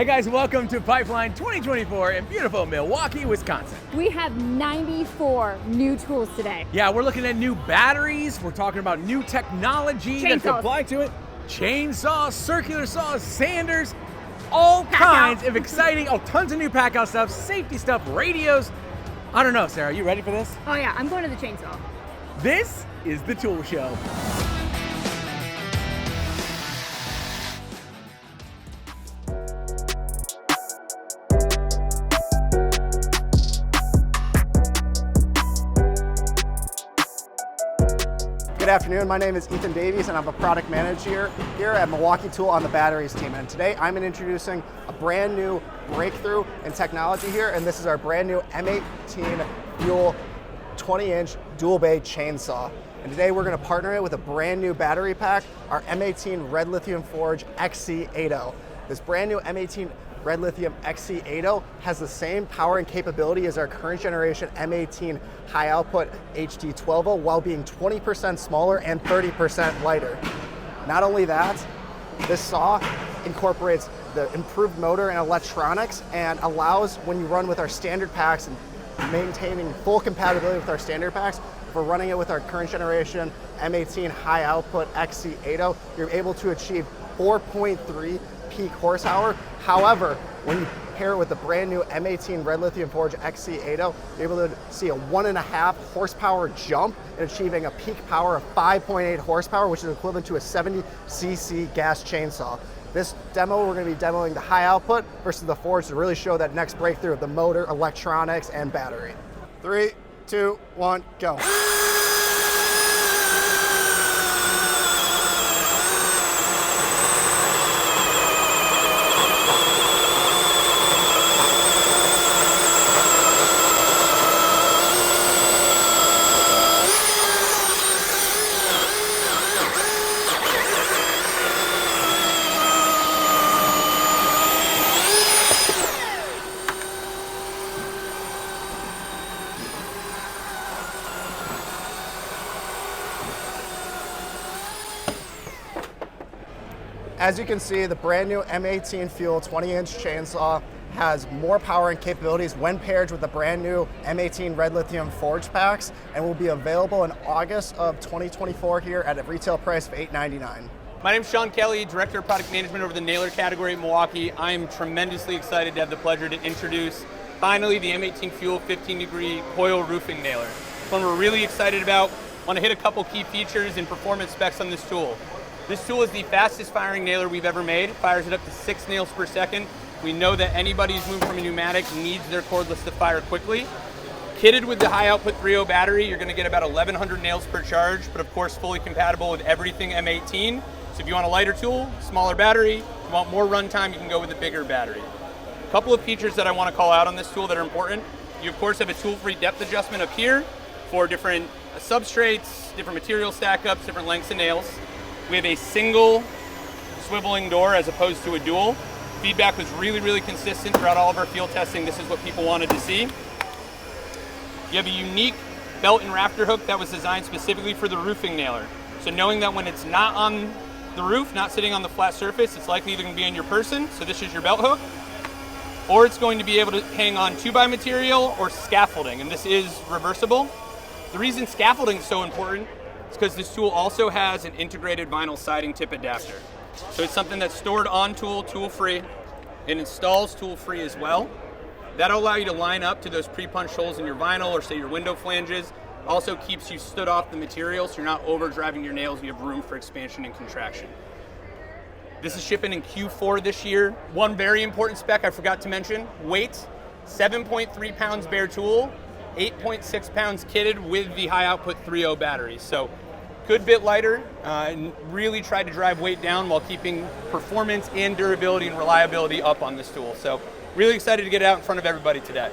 Hey guys, welcome to Pipeline 2024 in beautiful Milwaukee, Wisconsin. We have 94 new tools today. Yeah, we're looking at new batteries. We're talking about new technology that's applied to it. Chainsaws, circular saws, sanders, all kinds of exciting, tons of new PACKOUT stuff, safety stuff, radios. I don't know, Sarah, are you ready for this? Oh yeah, I'm going to the chainsaw. This is the Tool Show. Good afternoon, my name is Ethan Davies and I'm a product manager here at Milwaukee Tool on the batteries team. And today I'm introducing a brand new breakthrough in technology here, and this is our brand new M18 Fuel 20-inch dual bay chainsaw. And today we're going to partner it with a brand new battery pack, our M18 Red Lithium Forge XC80. This brand new M18 Red Lithium XC80 has the same power and capability as our current generation M18 high output HD12 while being 20% smaller and 30% lighter. Not only that, this saw incorporates the improved motor and electronics and allows, when you run with our standard packs and maintaining full compatibility with our standard packs, if we're running it with our current generation M18 high output XC80, you're able to achieve 4.3 peak horsepower. However, when you pair it with the brand new M18 Red Lithium Forge XC80, you're able to see a 1.5 horsepower jump and achieving a peak power of 5.8 horsepower, which is equivalent to a 70cc gas chainsaw. This demo, we're going to be demoing the high output versus the Forge to really show that next breakthrough of the motor, electronics, and battery. 3, 2, 1, go. As you can see, the brand new M18 Fuel 20-inch chainsaw has more power and capabilities when paired with the brand new M18 Red Lithium Forge packs, and will be available in August of 2024 here at a retail price of $8.99. My name is Sean Kelly, Director of Product Management over the nailer category in Milwaukee. I am tremendously excited to have the pleasure to introduce, finally, the M18 Fuel 15-degree coil roofing nailer. One we're really excited about. Want to hit a couple key features and performance specs on this tool. This tool is the fastest firing nailer we've ever made. It fires it up to 6 nails per second. We know that anybody who's moved from a pneumatic needs their cordless to fire quickly. Kitted with the high output 3.0 battery, you're gonna get about 1,100 nails per charge, but of course fully compatible with everything M18. So if you want a lighter tool, smaller battery, if you want more runtime, you can go with a bigger battery. A couple of features that I wanna call out on this tool that are important. You of course have a tool-free depth adjustment up here for different substrates, different material stack-ups, different lengths of nails. We have a single swiveling door as opposed to a dual. Feedback was really consistent throughout all of our field testing. This is what people wanted to see. You have a unique belt and rafter hook that was designed specifically for the roofing nailer. So knowing that when it's not on the roof, not sitting on the flat surface, it's likely either going to be on your person, so this is your belt hook, or it's going to be able to hang on 2x material or scaffolding, and this is reversible. The reason scaffolding is so important is because this tool also has an integrated vinyl siding tip adapter. So it's something that's stored on tool, tool-free. It installs tool-free as well. That'll allow you to line up to those pre-punched holes in your vinyl or say your window flanges. Also keeps you stood off the material so you're not overdriving your nails. You have room for expansion and contraction. This is shipping in Q4 this year. One very important spec I forgot to mention, weight, 7.3 pounds bare tool, 8.6 pounds kitted with the high output 3.0 batteries. So good bit lighter, and really tried to drive weight down while keeping performance and durability and reliability up on this tool. So really excited to get it out in front of everybody today.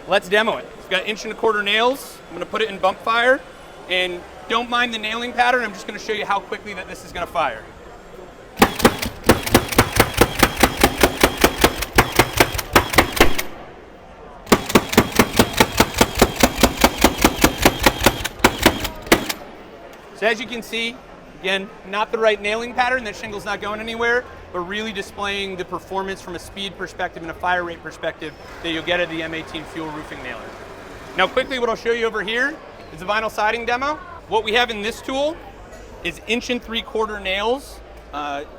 Let's demo it. It's got 1.25 inch nails. I'm gonna put it in bump fire, and don't mind the nailing pattern. I'm just gonna show you how quickly that this is gonna fire. So as you can see, again, not the right nailing pattern. That shingle's not going anywhere. but really displaying the performance from a speed perspective and a fire rate perspective that you'll get at the M18 Fuel roofing nailer. Now quickly, what I'll show you over here is a vinyl siding demo. What we have in this tool is 1 3/4 nails,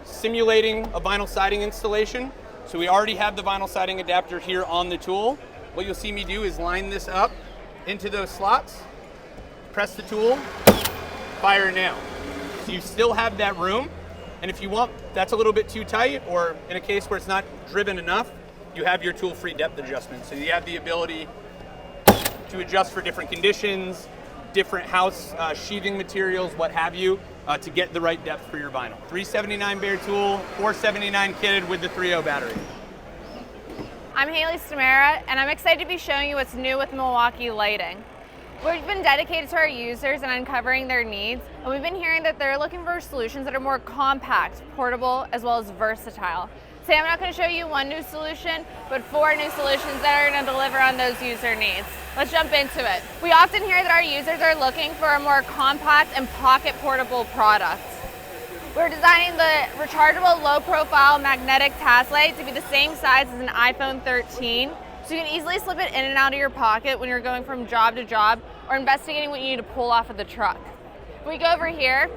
simulating a vinyl siding installation. So we already have the vinyl siding adapter here on the tool. What you'll see me do is line this up into those slots, press the tool, fire a nail. So you still have that room, and if you want, that's a little bit too tight, or in a case where it's not driven enough, you have your tool-free depth adjustment. So you have the ability to adjust for different conditions, different house sheathing materials, what have you, to get the right depth for your vinyl. 379 bare tool, 479 kitted with the 3.0 battery. I'm Haley Stamera, and I'm excited to be showing you what's new with Milwaukee Lighting. We've been dedicated to our users and uncovering their needs, and we've been hearing that they're looking for solutions that are more compact, portable, as well as versatile. Today I'm not going to show you one new solution, but 4 new solutions that are going to deliver on those user needs. Let's jump into it. We often hear that our users are looking for a more compact and pocket portable product. We're designing the rechargeable low-profile magnetic task light to be the same size as an iPhone 13, so you can easily slip it in and out of your pocket when you're going from job to job or investigating what you need to pull off of the truck. If we go over here,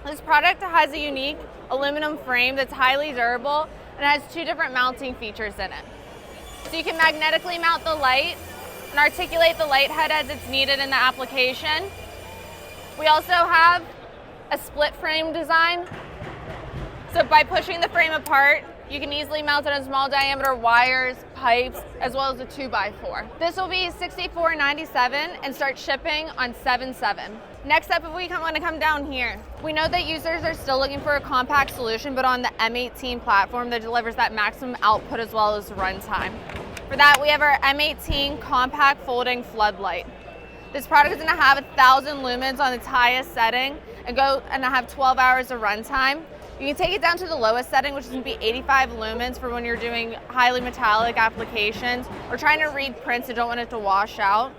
this product has a unique aluminum frame that's highly durable and has 2 different mounting features in it. So you can magnetically mount the light and articulate the light head as it's needed in the application. We also have a split frame design. So by pushing the frame apart, you can easily mount it on small diameter wires, pipes, as well as a 2x4. This will be $64.97 and start shipping on 7/7. Next up, if we want to come down here, we know that users are still looking for a compact solution, but on the M18 platform that delivers that maximum output as well as runtime. For that, we have our M18 compact folding floodlight. This product is going to have 1,000 lumens on its highest setting and have 12 hours of runtime. You can take it down to the lowest setting, which is going to be 85 lumens for when you're doing highly metallic applications or trying to read prints and don't want it to wash out.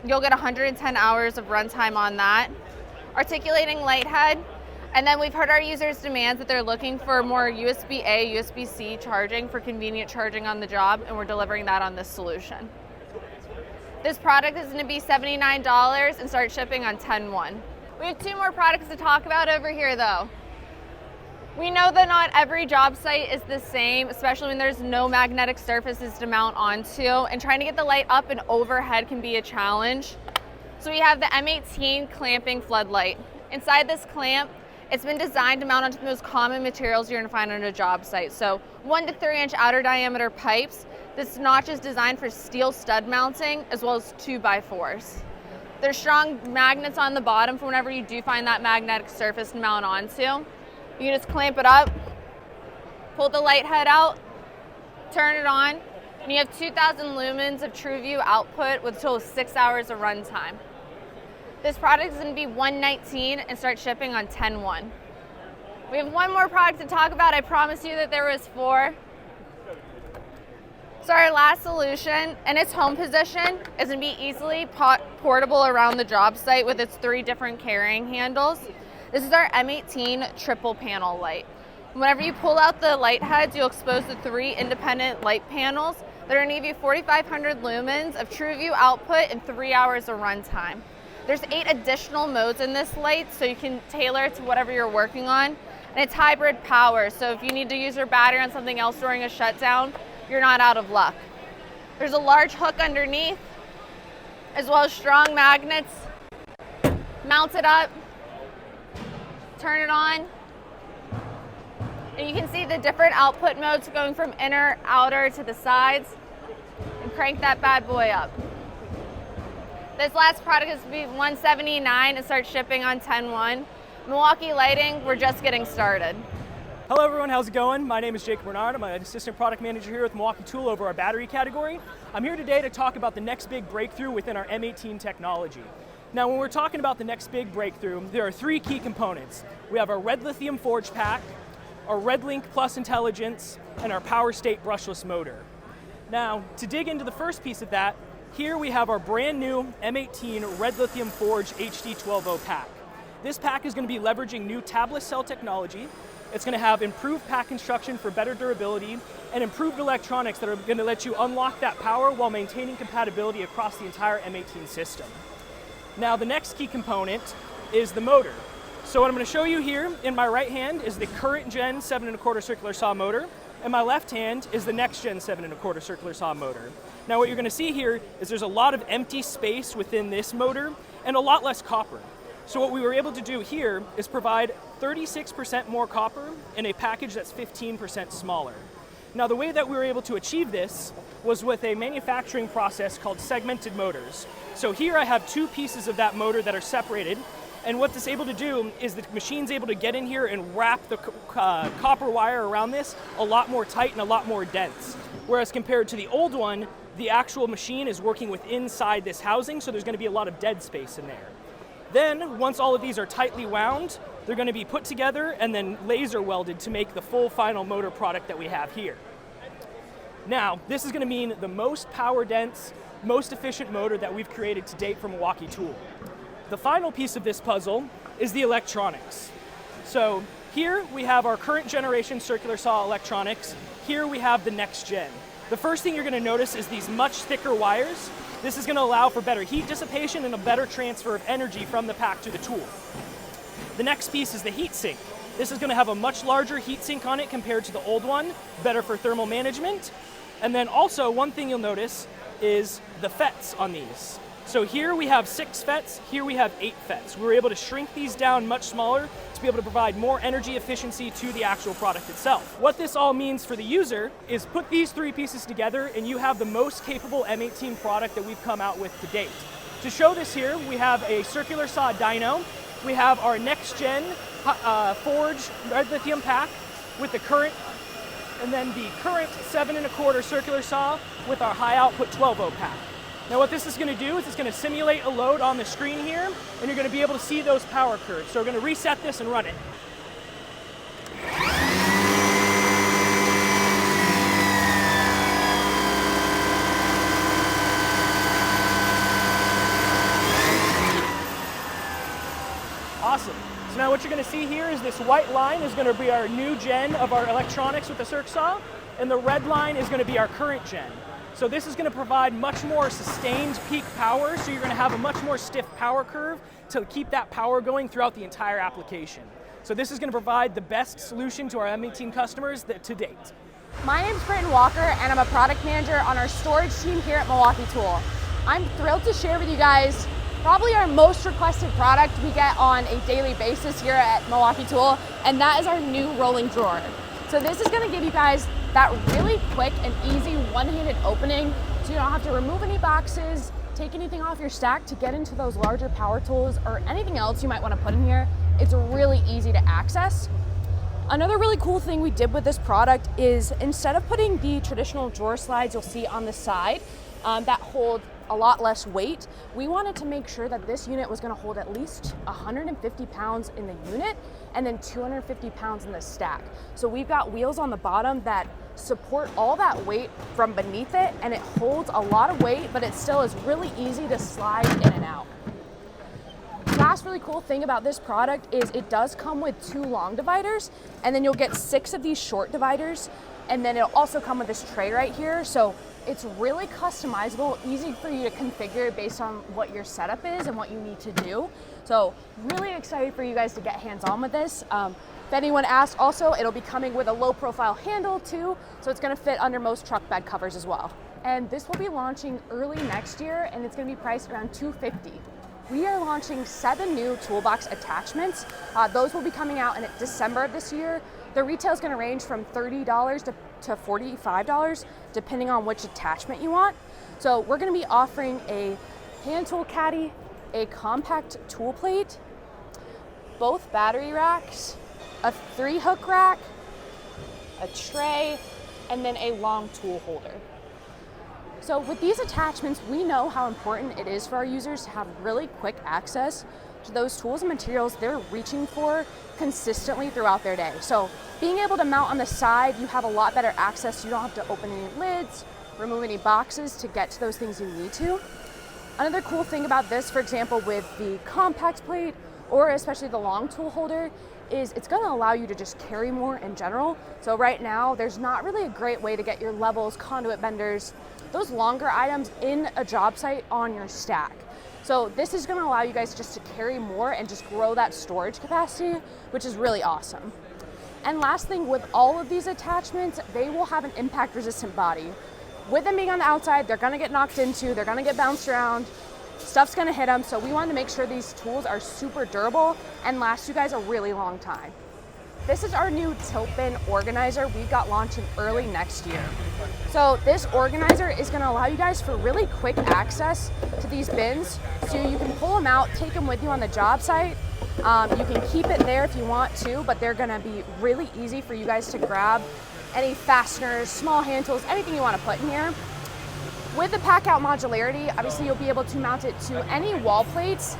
You'll get 110 hours of runtime on that. Articulating light head. And then we've heard our users' demands that they're looking for more USB-A, USB-C charging for convenient charging on the job, and we're delivering that on this solution. This product is going to be $79 and start shipping on 10/1. We have 2 more products to talk about over here though. We know that not every job site is the same, especially when there's no magnetic surfaces to mount onto, and trying to get the light up and overhead can be a challenge. So we have the M18 clamping floodlight. Inside this clamp, it's been designed to mount onto the most common materials you're going to find on a job site. So 1 to 3 inch outer diameter pipes. This notch is designed for steel stud mounting as well as 2x4s. There's strong magnets on the bottom for whenever you do find that magnetic surface to mount onto. You can just clamp it up, pull the light head out, turn it on, and you have 2,000 lumens of TrueView output with a total of 6 hours of runtime. This product is going to be $119 and start shipping on 10/1. We have 1 more product to talk about. I promised you that there was 4. So our last solution, and its home position, is going to be easily portable around the job site with its 3 different carrying handles. This is our M18 triple panel light. Whenever you pull out the light heads, you'll expose the 3 independent light panels that are going to give you 4,500 lumens of TrueView output and 3 hours of runtime. There's 8 additional modes in this light, so you can tailor it to whatever you're working on. And it's hybrid power, so if you need to use your battery on something else during a shutdown, you're not out of luck. There's a large hook underneath, as well as strong magnets. Mount it up, turn it on, and you can see the different output modes going from inner, outer to the sides, and crank that bad boy up. This last product is to be $179 and start shipping on 10/1. Milwaukee Lighting, we're just getting started. Hello everyone, how's it going? My name is Jake Bernard. I'm an assistant product manager here with Milwaukee Tool over our battery category. I'm here today to talk about the next big breakthrough within our M18 technology. Now when we're talking about the next big breakthrough, there are 3 key components. We have our red lithium forge pack, our Red Link Plus intelligence, and our power state brushless motor. Now to dig into the first piece of that, here we have our brand new M18 Red Lithium Forge HD 12.0 pack. This pack is going to be leveraging new tabless cell technology It's going to have improved pack construction for better durability and improved electronics that are going to let you unlock that power while maintaining compatibility across the entire M18 system. Now, the next key component is the motor. So what I'm going to show you here in my right hand is the current gen 7 1/4 circular saw motor, and my left hand is the next gen 7 1/4 circular saw motor. Now what you're going to see here is there's a lot of empty space within this motor and a lot less copper. So what we were able to do here is provide 36% more copper in a package that's 15% smaller. Now the way that we were able to achieve this was with a manufacturing process called segmented motors. So here I have two pieces of that motor that are separated, and what this is able to do is the machine's able to get in here and wrap the copper wire around this a lot more tight and a lot more dense. Whereas compared to the old one, the actual machine is working with inside this housing, so there's going to be a lot of dead space in there. Then, once all of these are tightly wound, they're going to be put together and then laser welded to make the full final motor product that we have here. Now, this is going to mean the most power dense, most efficient motor that we've created to date for Milwaukee Tool. The final piece of this puzzle is the electronics. So here we have our current generation circular saw electronics. Here we have the next gen. The first thing you're going to notice is these much thicker wires. This is going to allow for better heat dissipation and a better transfer of energy from the pack to the tool. The next piece is the heat sink. This is going to have a much larger heat sink on it compared to the old one, better for thermal management. And then also one thing you'll notice is the FETs on these. So here we have 6 FETs, here we have 8 FETs. We were able to shrink these down much smaller to be able to provide more energy efficiency to the actual product itself. What this all means for the user is put these 3 pieces together and you have the most capable M18 product that we've come out with to date. To show this here, we have a circular saw dyno. We have our next gen Forge red lithium pack with the current, and then the current 7 1/4 circular saw with our high output 12-0 pack. Now what this is going to do is it's going to simulate a load on the screen here, and you're going to be able to see those power curves. So we're going to reset this and run it. Awesome. So now what you're going to see here is this white line is going to be our new gen of our electronics with the circ saw, and the red line is going to be our current gen. So this is going to provide much more sustained peak power, so you're going to have a much more stiff power curve to keep that power going throughout the entire application. So this is going to provide the best solution to our M18 customers to date. My name's Britton Walker, and I'm a product manager on our storage team here at Milwaukee Tool. I'm thrilled to share with you guys probably our most requested product we get on a daily basis here at Milwaukee Tool, and that is our new rolling drawer. So this is going to give you guys that really quick and easy one-handed opening, so you don't have to remove any boxes, take anything off your stack to get into those larger power tools or anything else you might want to put in here. It's really easy to access. Another really cool thing we did with this product is instead of putting the traditional drawer slides you'll see on the side that hold a lot less weight, we wanted to make sure that this unit was going to hold at least 150 pounds in the unit and then 250 pounds in the stack. So we've got wheels on the bottom that support all that weight from beneath it, and it holds a lot of weight, but it still is really easy to slide in and out. Last really cool thing about this product is it does come with 2 long dividers, and then you'll get 6 of these short dividers, and then it'll also come with this tray right here. So it's really customizable, easy for you to configure based on what your setup is and what you need to do. So really excited for you guys to get hands-on with this. If anyone asks, also, it'll be coming with a low-profile handle too, so it's gonna fit under most truck bed covers as well. And this will be launching early next year, and it's gonna be priced around $250. We are launching 7 new toolbox attachments. Those will be coming out in December of this year. The retail is going to range from $30 to $45, depending on which attachment you want. So we're going to be offering a hand tool caddy, a compact tool plate, both battery racks, a 3-hook rack, a tray, and then a long tool holder. So with these attachments, we know how important it is for our users to have really quick access to those tools and materials they're reaching for consistently throughout their day. So being able to mount on the side, you have a lot better access. You don't have to open any lids, remove any boxes to get to those things you need to. Another cool thing about this, for example, with the compact plate or especially the long tool holder, is it's gonna allow you to just carry more in general. So right now, there's not really a great way to get your levels, conduit benders, those longer items in a job site on your stack. So this is gonna allow you guys just to carry more and just grow that storage capacity, which is really awesome. And last thing, with all of these attachments, they will have an impact resistant body. With them being on the outside, they're gonna get knocked into, they're gonna get bounced around, stuff's gonna hit them, so we wanted to make sure these tools are super durable and last you guys a really long time. This is our new tilt bin organizer we got launching early next year. So this organizer is gonna allow you guys for really quick access to these bins, so you can pull them out, take them with you on the job site. You can keep it there if you want to, but they're gonna be really easy for you guys to grab. Any fasteners, small hand tools, anything you wanna put in here. With the PACKOUT modularity, obviously you'll be able to mount it to any wall plates.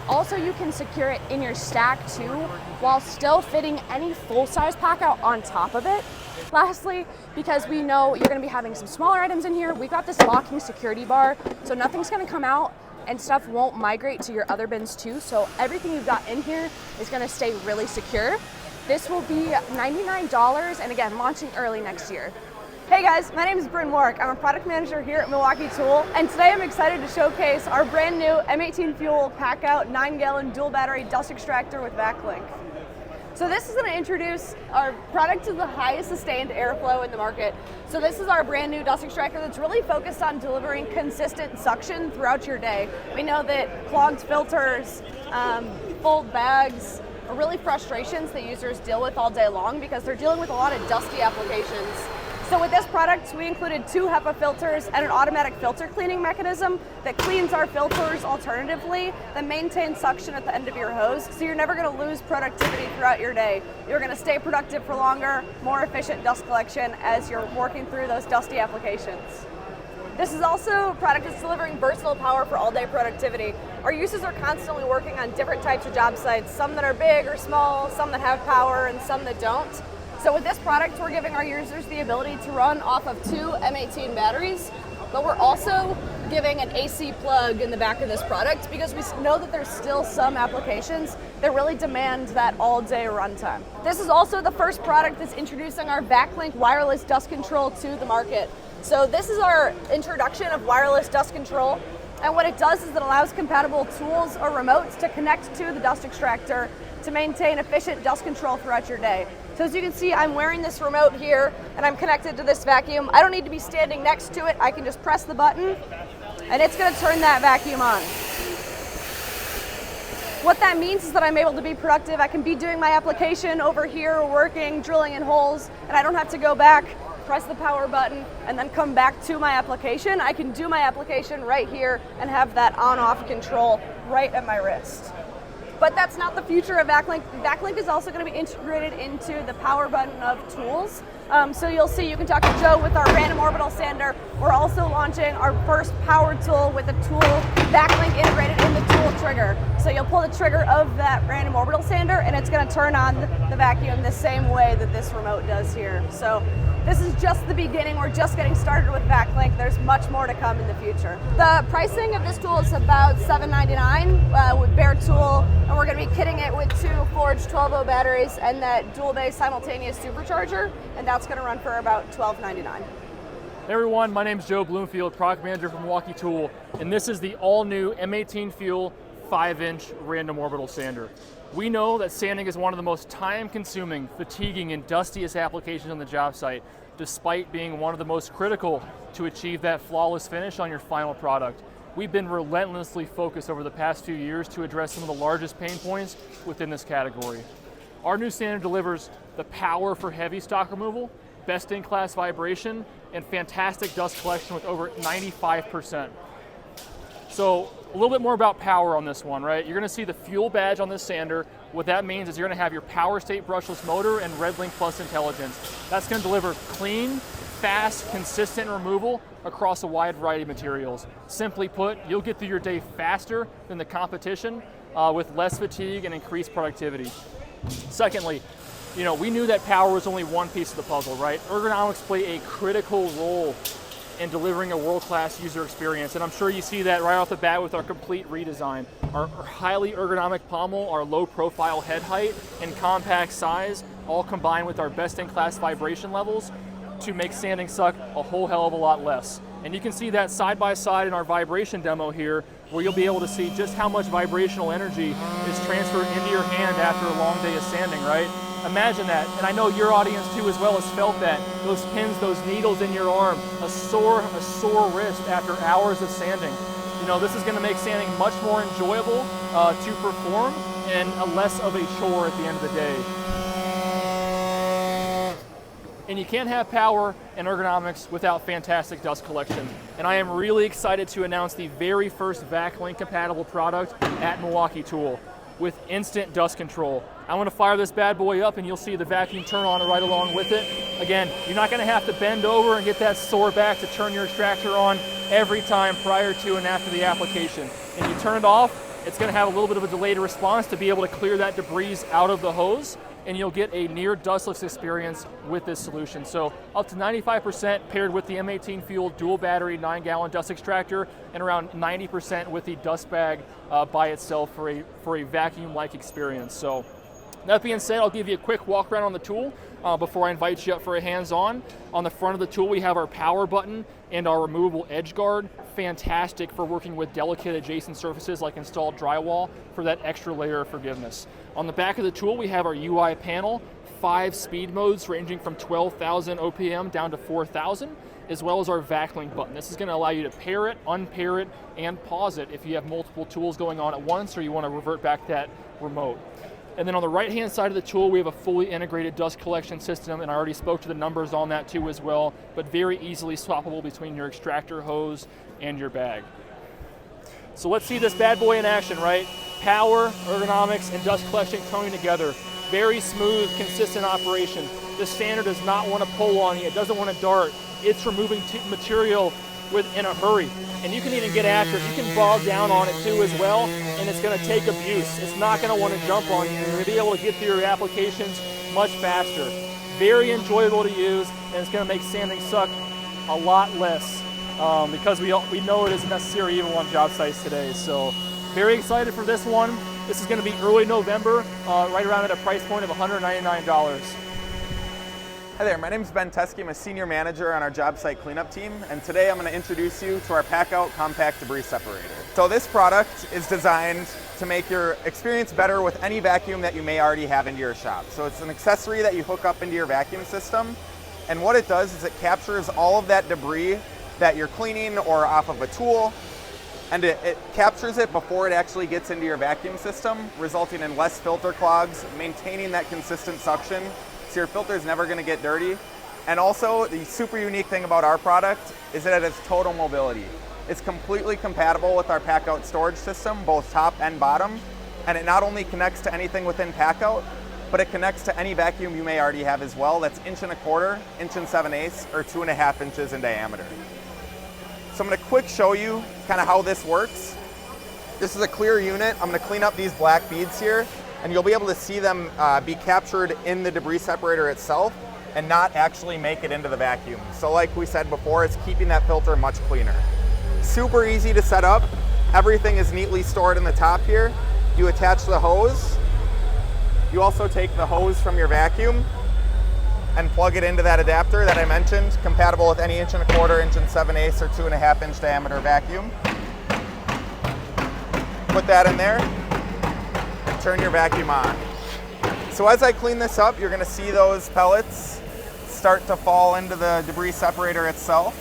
Also, you can secure it in your stack too, while still fitting any full-size PACKOUT on top of it. Lastly, because we know you're gonna be having some smaller items in here, we've got this locking security bar, so nothing's gonna come out and stuff won't migrate to your other bins too, so everything you've got in here is gonna stay really secure. This will be $99, and again, launching early next year. Hey guys, my name is Bryn Warwick. I'm a product manager here at Milwaukee Tool, and today I'm excited to showcase our brand new M18 Fuel PACKOUT 9-gallon dual battery dust extractor with backlink. So this is going to introduce our product to the highest sustained airflow in the market. So this is our brand new dust extractor that's really focused on delivering consistent suction throughout your day. We know that clogged filters, full bags, are really frustrations that users deal with all day long because they're dealing with a lot of dusty applications. So with this product, we included 2 HEPA filters and an automatic filter cleaning mechanism that cleans our filters alternatively, that maintains suction at the end of your hose, so you're never going to lose productivity throughout your day. You're going to stay productive for longer, more efficient dust collection as you're working through those dusty applications. This is also a product that's delivering versatile power for all-day productivity. Our users are constantly working on different types of job sites, some that are big or small, some that have power, and some that don't. So with this product, we're giving our users the ability to run off of 2 M18 batteries, but we're also giving an AC plug in the back of this product because we know that there's still some applications that really demand that all-day runtime. This is also the first product that's introducing our backlink wireless dust control to the market. So this is our introduction of wireless dust control, and what it does is it allows compatible tools or remotes to connect to the dust extractor to maintain efficient dust control throughout your day. So as you can see, I'm wearing this remote here and I'm connected to this vacuum. I don't need to be standing next to it. I can just press the button and it's gonna turn that vacuum on. What that means is that I'm able to be productive. I can be doing my application over here, working, drilling in holes, and I don't have to go back, press the power button, and then come back to my application. I can do my application right here and have that on-off control right at my wrist. But that's not the future of backlink. Backlink is also going to be integrated into the power button of tools. So you'll see, you can talk to Joe with our random orbital sander. We're also launching our first power tool with a tool backlink integrated in the tool trigger. So you'll pull the trigger of that random orbital sander and it's going to turn on the vacuum the same way that this remote does here. So this is just the beginning. We're just getting started with backlink. There's much more to come in the future. The pricing of this tool is about $7.99 with bare tool, and we're going to be kitting it with 2 Forge 12-0 batteries and that dual base simultaneous supercharger, and that's going to run for about $12.99. Hey everyone, my name is Joe Bloomfield, product manager from Milwaukee Tool, and this is the all-new M18 Fuel 5-inch random orbital sander. We know that sanding is one of the most time-consuming, fatiguing, and dustiest applications on the job site, despite being one of the most critical to achieve that flawless finish on your final product. We've been relentlessly focused over the past few years to address some of the largest pain points within this category. Our new sander delivers the power for heavy stock removal, best-in-class vibration, and fantastic dust collection with over 95%. So a little bit more about power on this one, right? You're gonna see the fuel badge on this sander. What that means is you're gonna have your power state brushless motor and RedLink Plus intelligence. That's gonna deliver clean, fast, consistent removal across a wide variety of materials. Simply put, you'll get through your day faster than the competition with less fatigue and increased productivity. Secondly, we knew that power was only one piece of the puzzle, right? Ergonomics play a critical role and delivering a world-class user experience. And I'm sure you see that right off the bat with our complete redesign. Our highly ergonomic pommel, our low profile head height, and compact size, all combined with our best-in-class vibration levels to make sanding suck a whole hell of a lot less. And you can see that side by side in our vibration demo here, where you'll be able to see just how much vibrational energy is transferred into your hand after a long day of sanding, right? Imagine that, and I know your audience too as well has felt that. Those pins, those needles in your arm, a sore wrist after hours of sanding. You know, this is gonna make sanding much more enjoyable to perform and less of a chore at the end of the day. And you can't have power and ergonomics without fantastic dust collection. And I am really excited to announce the very first VacLink compatible product at Milwaukee Tool with instant dust control. I'm gonna fire this bad boy up and you'll see the vacuum turn on right along with it. Again, you're not gonna have to bend over and get that sore back to turn your extractor on every time prior to and after the application. And you turn it off, it's gonna have a little bit of a delayed response to be able to clear that debris out of the hose, and you'll get a near dustless experience with this solution. So up to 95% paired with the M18 Fuel dual battery 9-gallon dust extractor, and around 90% with the dust bag by itself for a vacuum-like experience. So that being said, I'll give you a quick walk around on the tool before I invite you up for a hands-on. On the front of the tool, we have our power button and our removable edge guard. Fantastic for working with delicate adjacent surfaces like installed drywall for that extra layer of forgiveness. On the back of the tool, we have our UI panel, 5 speed modes ranging from 12,000 OPM down to 4,000, as well as our VacLink button. This is going to allow you to pair it, unpair it, and pause it if you have multiple tools going on at once or you want to revert back to that remote. And then on the right-hand side of the tool, we have a fully integrated dust collection system, and I already spoke to the numbers on that too as well, but very easily swappable between your extractor hose and your bag. So let's see this bad boy in action, right? Power, ergonomics, and dust collection coming together. Very smooth, consistent operation. This sander does not want to pull on you. It doesn't want to dart. It's removing material in a hurry. And you can even get after it. You can bog down on it too as well, and it's going to take abuse. It's not going to want to jump on you. You're going to be able to get through your applications much faster. Very enjoyable to use, and it's going to make sanding suck a lot less because we know it is a necessary evil on job sites today. So very excited for this one. This is going to be early November, right around at a price point of $199. Hi there, my name is Ben Teske. I'm a senior manager on our job site cleanup team, and today I'm going to introduce you to our PACKOUT Compact Debris Separator. So this product is designed to make your experience better with any vacuum that you may already have into your shop. So it's an accessory that you hook up into your vacuum system, and what it does is it captures all of that debris that you're cleaning or off of a tool, and it captures it before it actually gets into your vacuum system, resulting in less filter clogs, maintaining that consistent suction, so your filter is never going to get dirty. And also, the super unique thing about our product is that it has total mobility. It's completely compatible with our PACKOUT storage system, both top and bottom, and it not only connects to anything within PACKOUT, but it connects to any vacuum you may already have as well that's 1.25 inch, 1.7/8, or 2.5 inches in diameter. So I'm going to quick show you kind of how this works. This is a clear unit. I'm going to clean up these black beads here, and you'll be able to see them be captured in the debris separator itself and not actually make it into the vacuum. So like we said before, it's keeping that filter much cleaner. Super easy to set up. Everything is neatly stored in the top here. You attach the hose. You also take the hose from your vacuum and plug it into that adapter that I mentioned, compatible with any 1.25 inch, 1.7/8, or 2.5 inch diameter vacuum. Put that in there, turn your vacuum on. So as I clean this up, you're gonna see those pellets start to fall into the debris separator itself.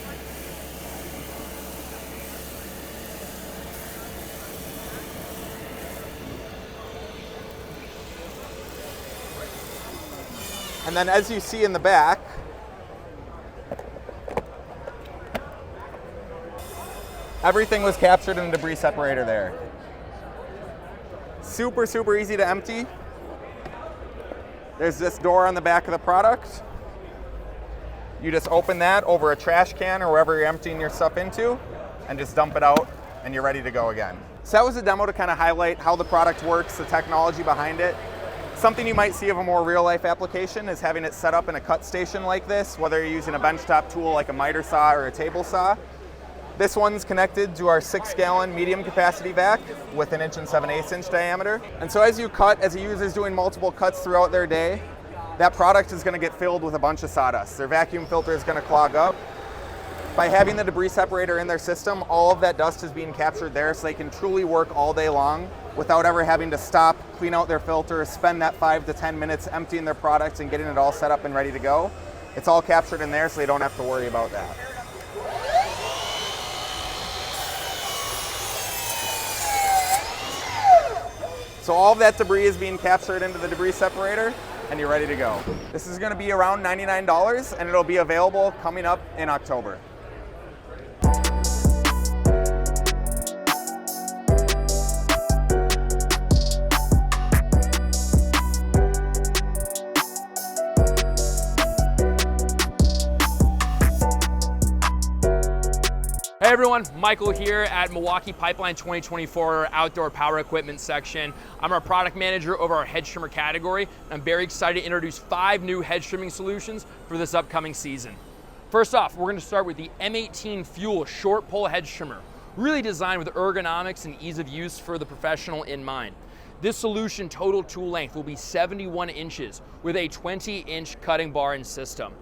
And then as you see in the back, everything was captured in the debris separator there. Super, super easy to empty. There's this door on the back of the product. You just open that over a trash can or wherever you're emptying your stuff into and just dump it out and you're ready to go again. So that was a demo to kind of highlight how the product works, the technology behind it. Something you might see of a more real-life application is having it set up in a cut station like this, whether you're using a benchtop tool like a miter saw or a table saw. This one's connected to our 6-gallon medium capacity vac with an 1 7/8 inch diameter. And so as you cut, as a user's doing multiple cuts throughout their day, that product is going to get filled with a bunch of sawdust. Their vacuum filter is going to clog up. By having the debris separator in their system, all of that dust is being captured there so they can truly work all day long without ever having to stop, clean out their filter, spend that 5 to 10 minutes emptying their products and getting it all set up and ready to go. It's all captured in there so they don't have to worry about that. So all of that debris is being captured into the debris separator and you're ready to go. This is going to be around $99 and it'll be available coming up in October. Hey everyone, Michael here at Milwaukee Pipeline 2024 Outdoor Power Equipment section. I'm our product manager over our hedge trimmer category. I'm very excited to introduce 5 new hedge trimming solutions for this upcoming season. First off, we're going to start with the M18 Fuel short pole hedge trimmer, really designed with ergonomics and ease of use for the professional in mind. This solution total tool length will be 71 inches with a 20-inch cutting bar and system.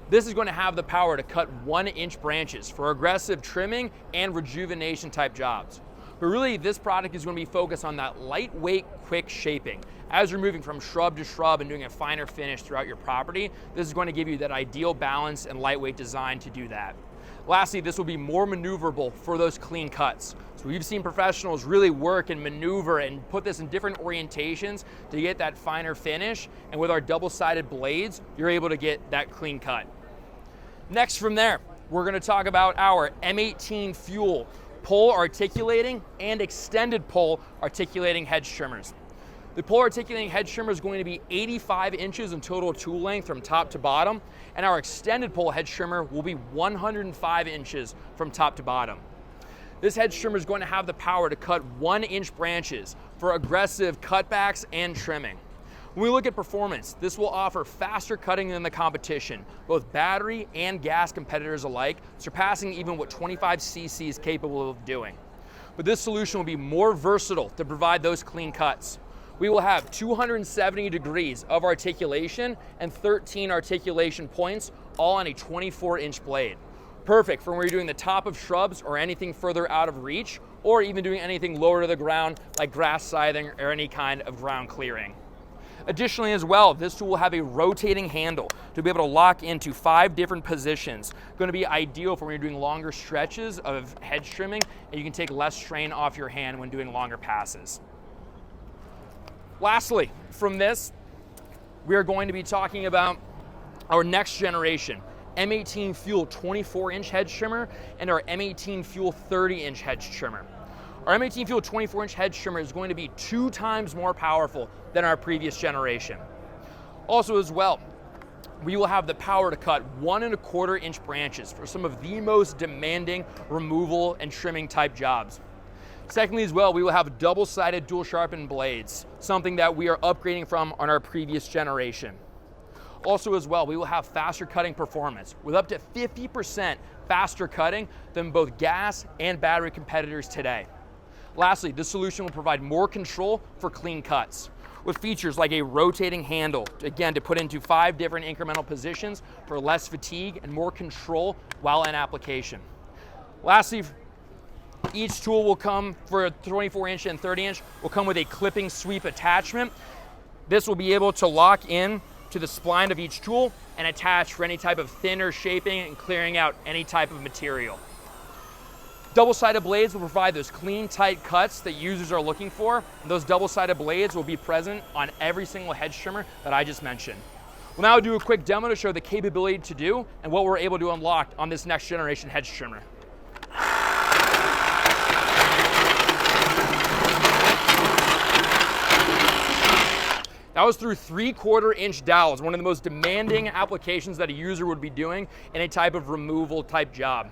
This is going to have the power to cut 1-inch branches for aggressive trimming and rejuvenation type jobs. But really, this product is going to be focused on that lightweight, quick shaping. As you're moving from shrub to shrub and doing a finer finish throughout your property, this is going to give you that ideal balance and lightweight design to do that. Lastly, this will be more maneuverable for those clean cuts. So we've seen professionals really work and maneuver and put this in different orientations to get that finer finish. And with our double-sided blades, you're able to get that clean cut. Next from there, we're going to talk about our M18 Fuel pole articulating and extended pole articulating hedge trimmers. The pole articulating hedge trimmer is going to be 85 inches in total tool length from top to bottom, and our extended pole hedge trimmer will be 105 inches from top to bottom. This hedge trimmer is going to have the power to cut 1-inch branches for aggressive cutbacks and trimming. When we look at performance, this will offer faster cutting than the competition, both battery and gas competitors alike, surpassing even what 25cc is capable of doing. But this solution will be more versatile to provide those clean cuts. We will have 270 degrees of articulation and 13 articulation points, all on a 24-inch blade. Perfect for when you're doing the top of shrubs or anything further out of reach, or even doing anything lower to the ground like grass scything or any kind of ground clearing. Additionally as well, this tool will have a rotating handle to be able to lock into 5 different positions. Going to be ideal for when you're doing longer stretches of hedge trimming and you can take less strain off your hand when doing longer passes. Lastly, from this, we are going to be talking about our next generation M18 Fuel 24-inch hedge trimmer and our M18 Fuel 30-inch hedge trimmer. Our M18 Fuel 24-inch hedge trimmer is going to be 2 times more powerful than our previous generation. Also as well, we will have the power to cut 1¼ inch branches for some of the most demanding removal and trimming type jobs. Secondly as well, we will have double-sided dual sharpened blades, something that we are upgrading from on our previous generation. Also as well, we will have faster cutting performance with up to 50% faster cutting than both gas and battery competitors today. Lastly, this solution will provide more control for clean cuts with features like a rotating handle, again, to put into 5 different incremental positions for less fatigue and more control while in application. Lastly, each tool will come for a 24-inch and 30-inch will come with a clipping sweep attachment. This will be able to lock in to the spline of each tool and attach for any type of thinner shaping and clearing out any type of material. Double-sided blades will provide those clean, tight cuts that users are looking for. And those double-sided blades will be present on every single hedge trimmer that I just mentioned. We'll now do a quick demo to show the capability to do and what we're able to unlock on this next generation hedge trimmer. That was through 3/4-inch dowels, one of the most demanding applications that a user would be doing in a type of removal type job.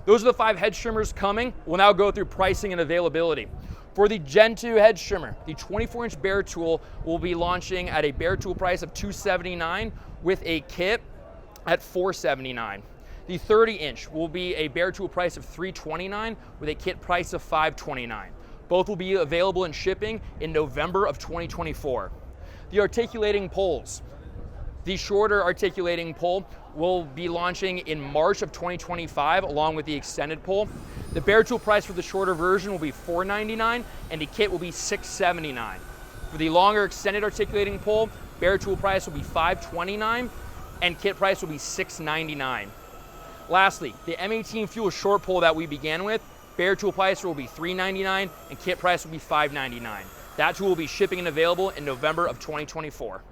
Those are the 5 hedge trimmers coming. We'll now go through pricing and availability. For the Gen 2 hedge trimmer, the 24-inch bare tool will be launching at a bare tool price of $279 with a kit at $479. The 30-inch will be a bare tool price of $329 with a kit price of $529. Both will be available in shipping in November of 2024. The articulating poles. The shorter articulating pole will be launching in March of 2025 along with the extended pole. The bare tool price for the shorter version will be $499 and the kit will be $679. For the longer extended articulating pole, bare tool price will be $529 and kit price will be $699. Lastly, the M18 Fuel short pole that we began with, bare tool price will be $399 and kit price will be $599. That tool will be shipping and available in November of 2024.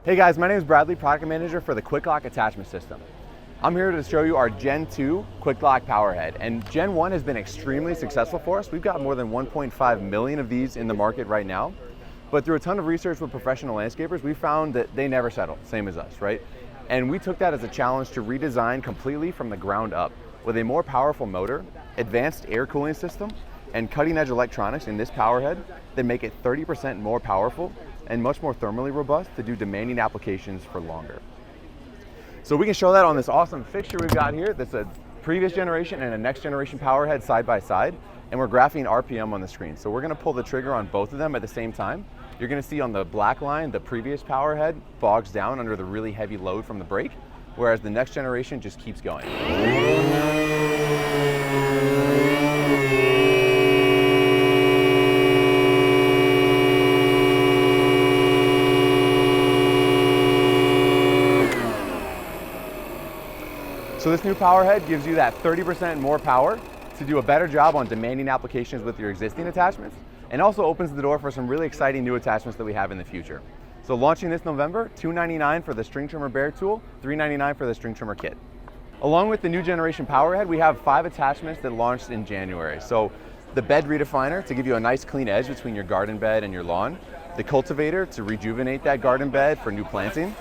Hey guys, my name is Bradley, product manager for the Quick Lock Attachment System. I'm here to show you our Gen 2 Quick Lock PowerHead, and Gen 1 has been extremely successful for us. We've got more than 1.5 million of these in the market right now, but through a ton of research with professional landscapers, we found that they never settle, same as us, right? And we took that as a challenge to redesign completely from the ground up with a more powerful motor, advanced air cooling system, and cutting-edge electronics in this PowerHead that make it 30% more powerful and much more thermally robust to do demanding applications for longer. So we can show that on this awesome fixture we've got here. That's a previous generation and a next generation PowerHead side by side, and we're graphing RPM on the screen. So we're gonna pull the trigger on both of them at the same time. You're gonna see on the black line, the previous PowerHead bogs down under the really heavy load from the brake, whereas the next generation just keeps going. So this new PowerHead gives you that 30% more power to do a better job on demanding applications with your existing attachments, and also opens the door for some really exciting new attachments that we have in the future. So launching this November, $299 for the string trimmer bare tool, $399 for the string trimmer kit. Along with the new generation PowerHead, we have 5 attachments that launched in January. So the bed redefiner to give you a nice clean edge between your garden bed and your lawn, the cultivator to rejuvenate that garden bed for new planting,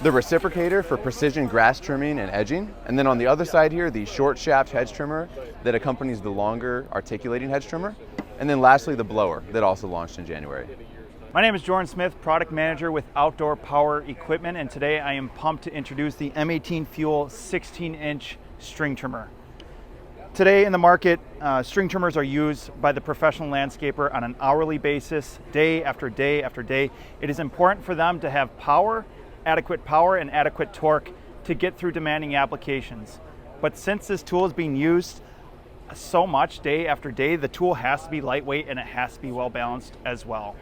the reciprocator for precision grass trimming and edging, and then on the other side here, the short shaft hedge trimmer that accompanies the longer articulating hedge trimmer, and then lastly the blower that also launched in January. My name is Jordan Smith, product manager with Outdoor Power Equipment, and today I am pumped to introduce the M18 Fuel 16-inch string trimmer. Today in the market, string trimmers are used by the professional landscaper on an hourly basis, day after day after day. It is important for them to have power, adequate power and adequate torque to get through demanding applications. But since this tool is being used so much day after day, the tool has to be lightweight and it has to be well balanced as well.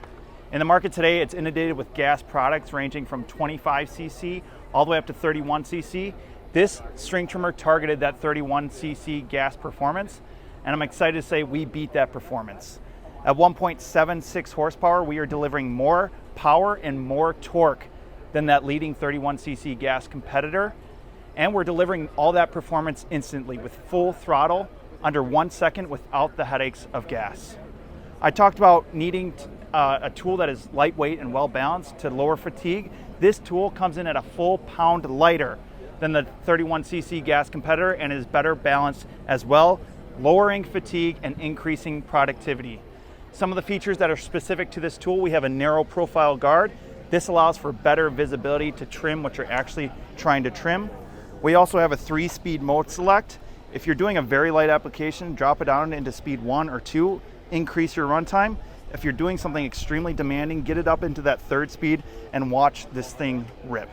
In the market today, it's inundated with gas products ranging from 25cc all the way up to 31cc. This string trimmer targeted that 31cc gas performance, and I'm excited to say we beat that performance. At 1.76 horsepower, we are delivering more power and more torque than that leading 31cc gas competitor, and we're delivering all that performance instantly with full throttle under 1 second without the headaches of gas. I talked about needing a tool that is lightweight and well balanced to lower fatigue. This tool comes in at a full pound lighter than the 31cc gas competitor and is better balanced as well, lowering fatigue and increasing productivity. Some of the features that are specific to this tool, we have a narrow profile guard. This allows for better visibility to trim what you're actually trying to trim. We also have a 3-speed mode select. If you're doing a very light application, drop it down into speed 1 or 2, increase your runtime. If you're doing something extremely demanding, get it up into that 3rd speed and watch this thing rip.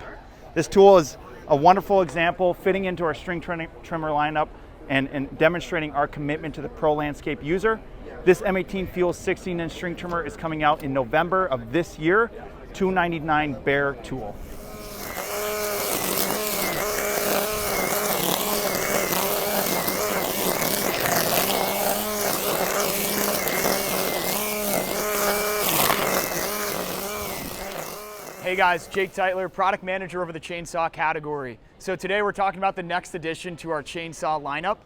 This tool is a wonderful example fitting into our string trimmer lineup and demonstrating our commitment to the pro landscape user. This M18 Fuel 16-inch string trimmer is coming out in November of this year, $299 bare tool. Hey guys, Jake Teitler, product manager over the chainsaw category. So today we're talking about the next addition to our chainsaw lineup.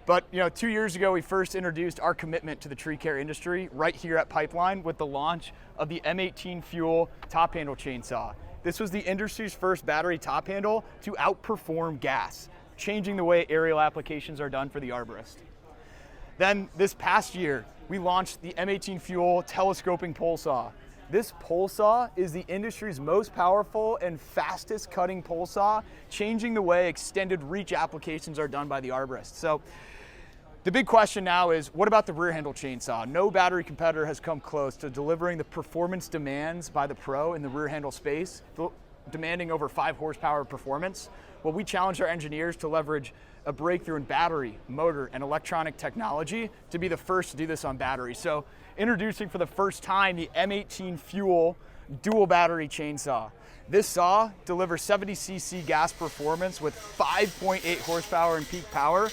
But 2 years ago, we first introduced our commitment to the tree care industry right here at Pipeline with the launch of the M18 Fuel top handle chainsaw. This was the industry's first battery top handle to outperform gas, changing the way aerial applications are done for the arborist. Then this past year, we launched the M18 Fuel telescoping pole saw. This pole saw is the industry's most powerful and fastest cutting pole saw, changing the way extended reach applications are done by the arborist. So the big question now is, what about the rear handle chainsaw? No battery competitor has come close to delivering the performance demands by the pro in the rear handle space, demanding over 5 horsepower performance. Well, we challenged our engineers to leverage a breakthrough in battery, motor, and electronic technology to be the first to do this on battery. So introducing for the first time the M18 Fuel dual battery chainsaw. This saw delivers 70cc gas performance with 5.8 horsepower in peak power,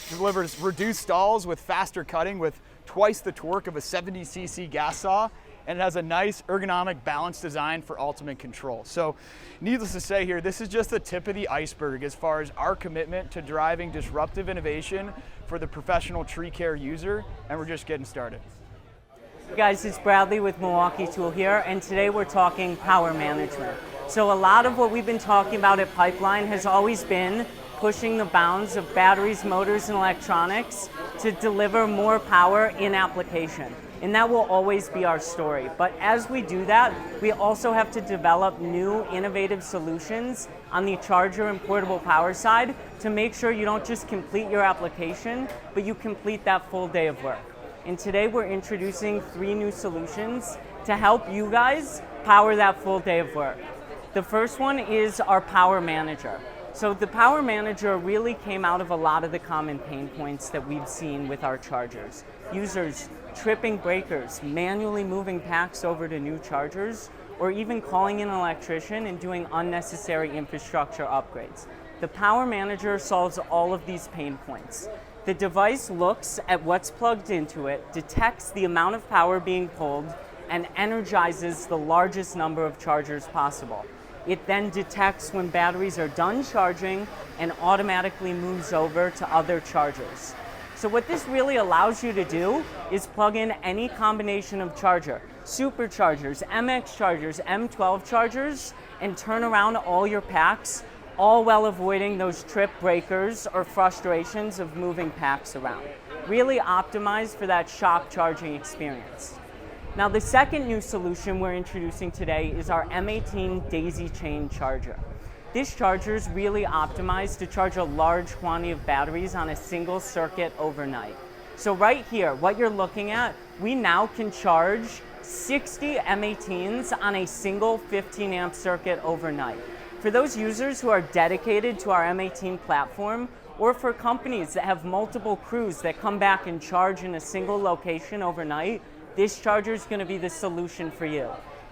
delivers reduced stalls with faster cutting with twice the torque of a 70cc gas saw, and it has a nice ergonomic balanced design for ultimate control. So needless to say here, this is just the tip of the iceberg as far as our commitment to driving disruptive innovation for the professional tree care user, and we're just getting started. Hey guys, it's Bradley with Milwaukee Tool here, and today we're talking power management. So a lot of what we've been talking about at Pipeline has always been pushing the bounds of batteries, motors, and electronics to deliver more power in application. And that will always be our story. But as we do that, we also have to develop new innovative solutions on the charger and portable power side to make sure you don't just complete your application, but you complete that full day of work. And today we're introducing 3 new solutions to help you guys power that full day of work. The first one is our Power Manager. So the Power Manager really came out of a lot of the common pain points that we've seen with our chargers. Users tripping breakers, manually moving packs over to new chargers, or even calling in an electrician and doing unnecessary infrastructure upgrades. The Power Manager solves all of these pain points. The device looks at what's plugged into it, detects the amount of power being pulled, and energizes the largest number of chargers possible. It then detects when batteries are done charging and automatically moves over to other chargers. So what this really allows you to do is plug in any combination of charger, superchargers, MX chargers, M12 chargers, and turn around all your packs, all while avoiding those trip breakers or frustrations of moving packs around. Really optimized for that shop charging experience. Now the second new solution we're introducing today is our M18 Daisy Chain Charger. This charger is really optimized to charge a large quantity of batteries on a single circuit overnight. So right here, what you're looking at, we now can charge 60 M18s on a single 15 amp circuit overnight. For those users who are dedicated to our M18 platform, or for companies that have multiple crews that come back and charge in a single location overnight, this charger is going to be the solution for you.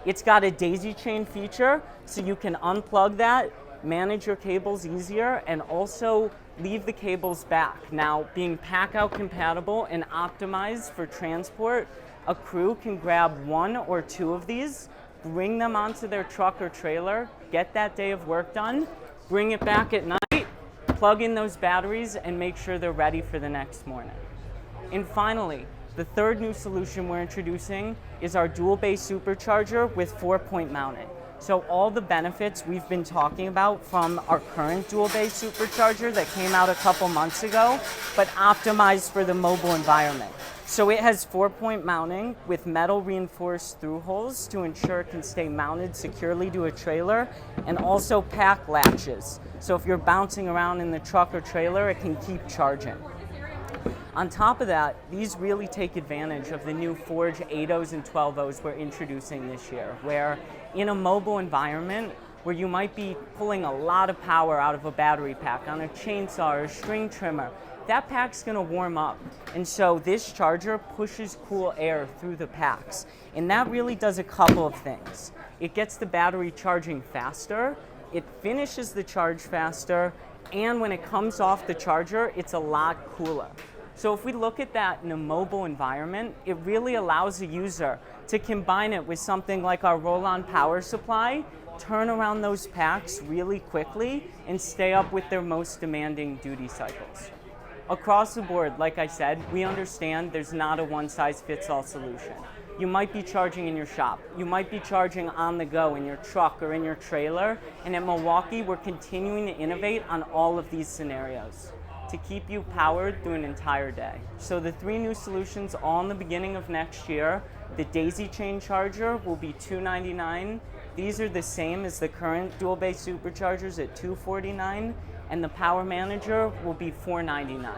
It's got a daisy chain feature, so you can unplug that, manage your cables easier, and also leave the cables back. Now, being PACKOUT compatible and optimized for transport, a crew can grab 1 or 2 of these, bring them onto their truck or trailer, get that day of work done, bring it back at night, plug in those batteries, and make sure they're ready for the next morning. And finally, the third new solution we're introducing is our dual bay supercharger with 4-point mounting. So all the benefits we've been talking about from our current dual bay supercharger that came out a couple months ago, but optimized for the mobile environment. So it has 4-point mounting with metal reinforced through holes to ensure it can stay mounted securely to a trailer, and also pack latches. So if you're bouncing around in the truck or trailer, it can keep charging. On top of that, these really take advantage of the new Forge 8.0s and 12.0s we're introducing this year, where in a mobile environment where you might be pulling a lot of power out of a battery pack on a chainsaw or a string trimmer, that pack's gonna warm up. And so this charger pushes cool air through the packs. And that really does a couple of things. It gets the battery charging faster, it finishes the charge faster, and when it comes off the charger, it's a lot cooler. So if we look at that in a mobile environment, it really allows the user to combine it with something like our roll-on power supply, turn around those packs really quickly, and stay up with their most demanding duty cycles. Across the board, like I said, we understand there's not a one-size-fits-all solution. You might be charging in your shop. You might be charging on the go in your truck or in your trailer. And at Milwaukee, we're continuing to innovate on all of these scenarios. to keep you powered through an entire day. So the 3 new solutions all in the beginning of next year. The daisy chain charger will be $299. These are the same as the current dual base superchargers at $249, and the power manager will be $499.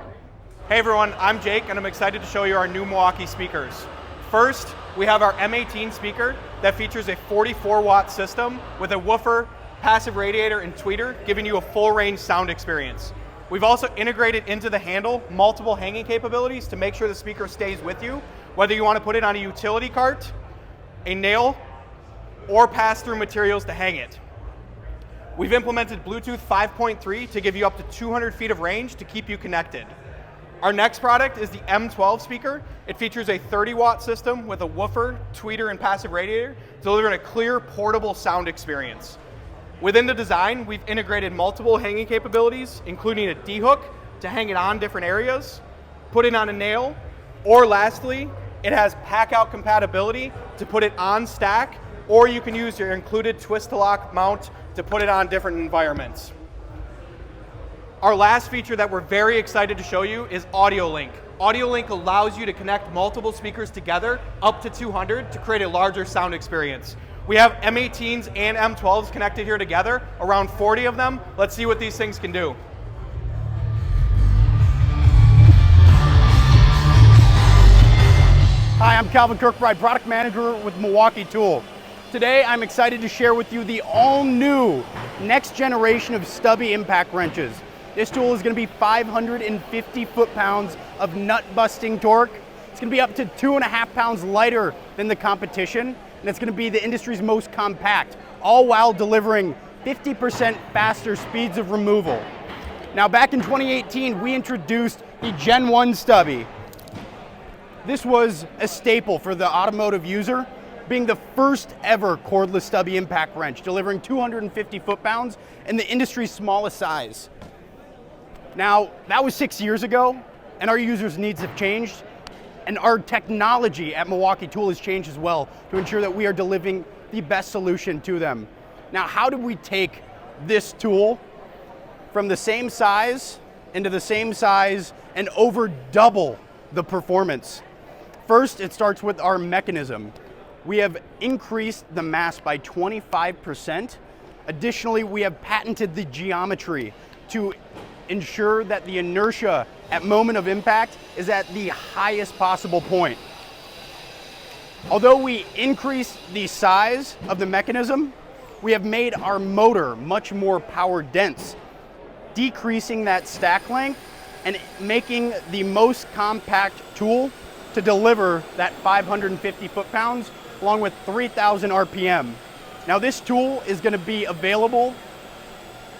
Hey everyone, I'm Jake and I'm excited to show you our new Milwaukee speakers. First, we have our M18 speaker that features a 44-watt system with a woofer, passive radiator, and tweeter, giving you a full range sound experience. We've also integrated into the handle multiple hanging capabilities to make sure the speaker stays with you, whether you want to put it on a utility cart, a nail, or pass-through materials to hang it. We've implemented Bluetooth 5.3 to give you up to 200 feet of range to keep you connected. Our next product is the M12 speaker. It features a 30-watt system with a woofer, tweeter, and passive radiator, delivering a clear, portable sound experience. Within the design, we've integrated multiple hanging capabilities, including a D-hook to hang it on different areas, put it on a nail, or lastly, it has PACKOUT compatibility to put it on stack, or you can use your included twist-to-lock mount to put it on different environments. Our last feature that we're very excited to show you is Audio Link. Audio Link allows you to connect multiple speakers together up to 200 to create a larger sound experience. We have M18s and M12s connected here together, around 40 of them. Let's see what these things can do. Hi, I'm Calvin Kirkbride, product manager with Milwaukee Tool. Today, I'm excited to share with you the all-new next generation of stubby impact wrenches. This tool is going to be 550 foot-pounds of nut-busting torque. It's going to be up to 2.5 pounds lighter than the competition, and it's going to be the industry's most compact, all while delivering 50% faster speeds of removal. Now, back in 2018, we introduced the Gen 1 Stubby. This was a staple for the automotive user, being the first ever cordless stubby impact wrench, delivering 250 foot-pounds in the industry's smallest size. Now, that was 6 years ago, and our users' needs have changed, and our technology at Milwaukee Tool has changed as well to ensure that we are delivering the best solution to them. Now, how do we take this tool from the same size into the same size and over double the performance? First, it starts with our mechanism. We have increased the mass by 25%. Additionally, we have patented the geometry to ensure that the inertia at moment of impact is at the highest possible point. Although we increase the size of the mechanism, we have made our motor much more power dense, decreasing that stack length and making the most compact tool to deliver that 550 foot-pounds along with 3,000 RPM. Now, this tool is going to be available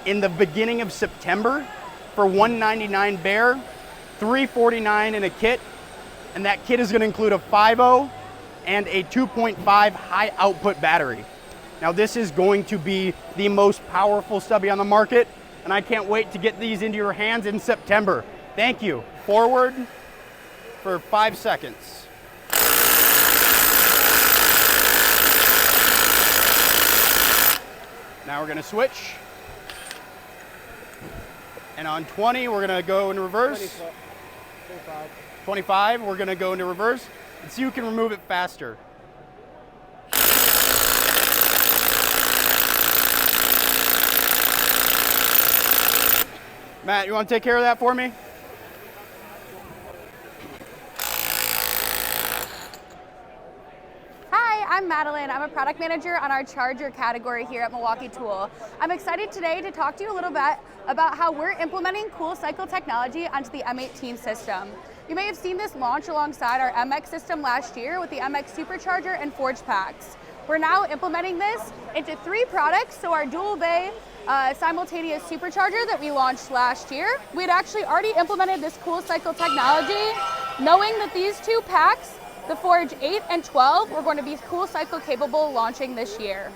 in the beginning of September for $199 bare, $349 in a kit, and that kit is going to include a 5.0 and a 2.5 high output battery. Now, this is going to be the most powerful stubby on the market, and I can't wait to get these into your hands in September. Thank you. Forward for 5 seconds. Now we're going to switch. And on 20, we're going to go into reverse. 25, we're going to go into reverse. And so you can remove it faster. Matt, you want to take care of that for me? I'm Madeline. I'm a product manager on our charger category here at Milwaukee Tool. I'm excited today to talk to you a little bit about how we're implementing Cool-Cycle technology onto the M18 system. You may have seen this launch alongside our MX system last year with the MX Supercharger and Forge packs. We're now implementing this into 3 products, so our dual bay simultaneous supercharger that we launched last year. We had actually already implemented this Cool-Cycle technology, knowing that these 2 packs, the Forge 8 and 12, we're going to be Cool-Cycle capable launching this year.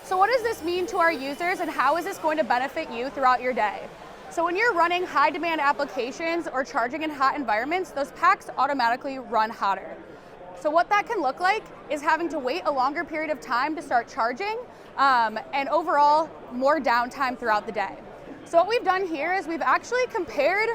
So what does this mean to our users and how is this going to benefit you throughout your day? So when you're running high demand applications or charging in hot environments, those packs automatically run hotter. So what that can look like is having to wait a longer period of time to start charging and overall more downtime throughout the day. So what we've done here is we've actually compared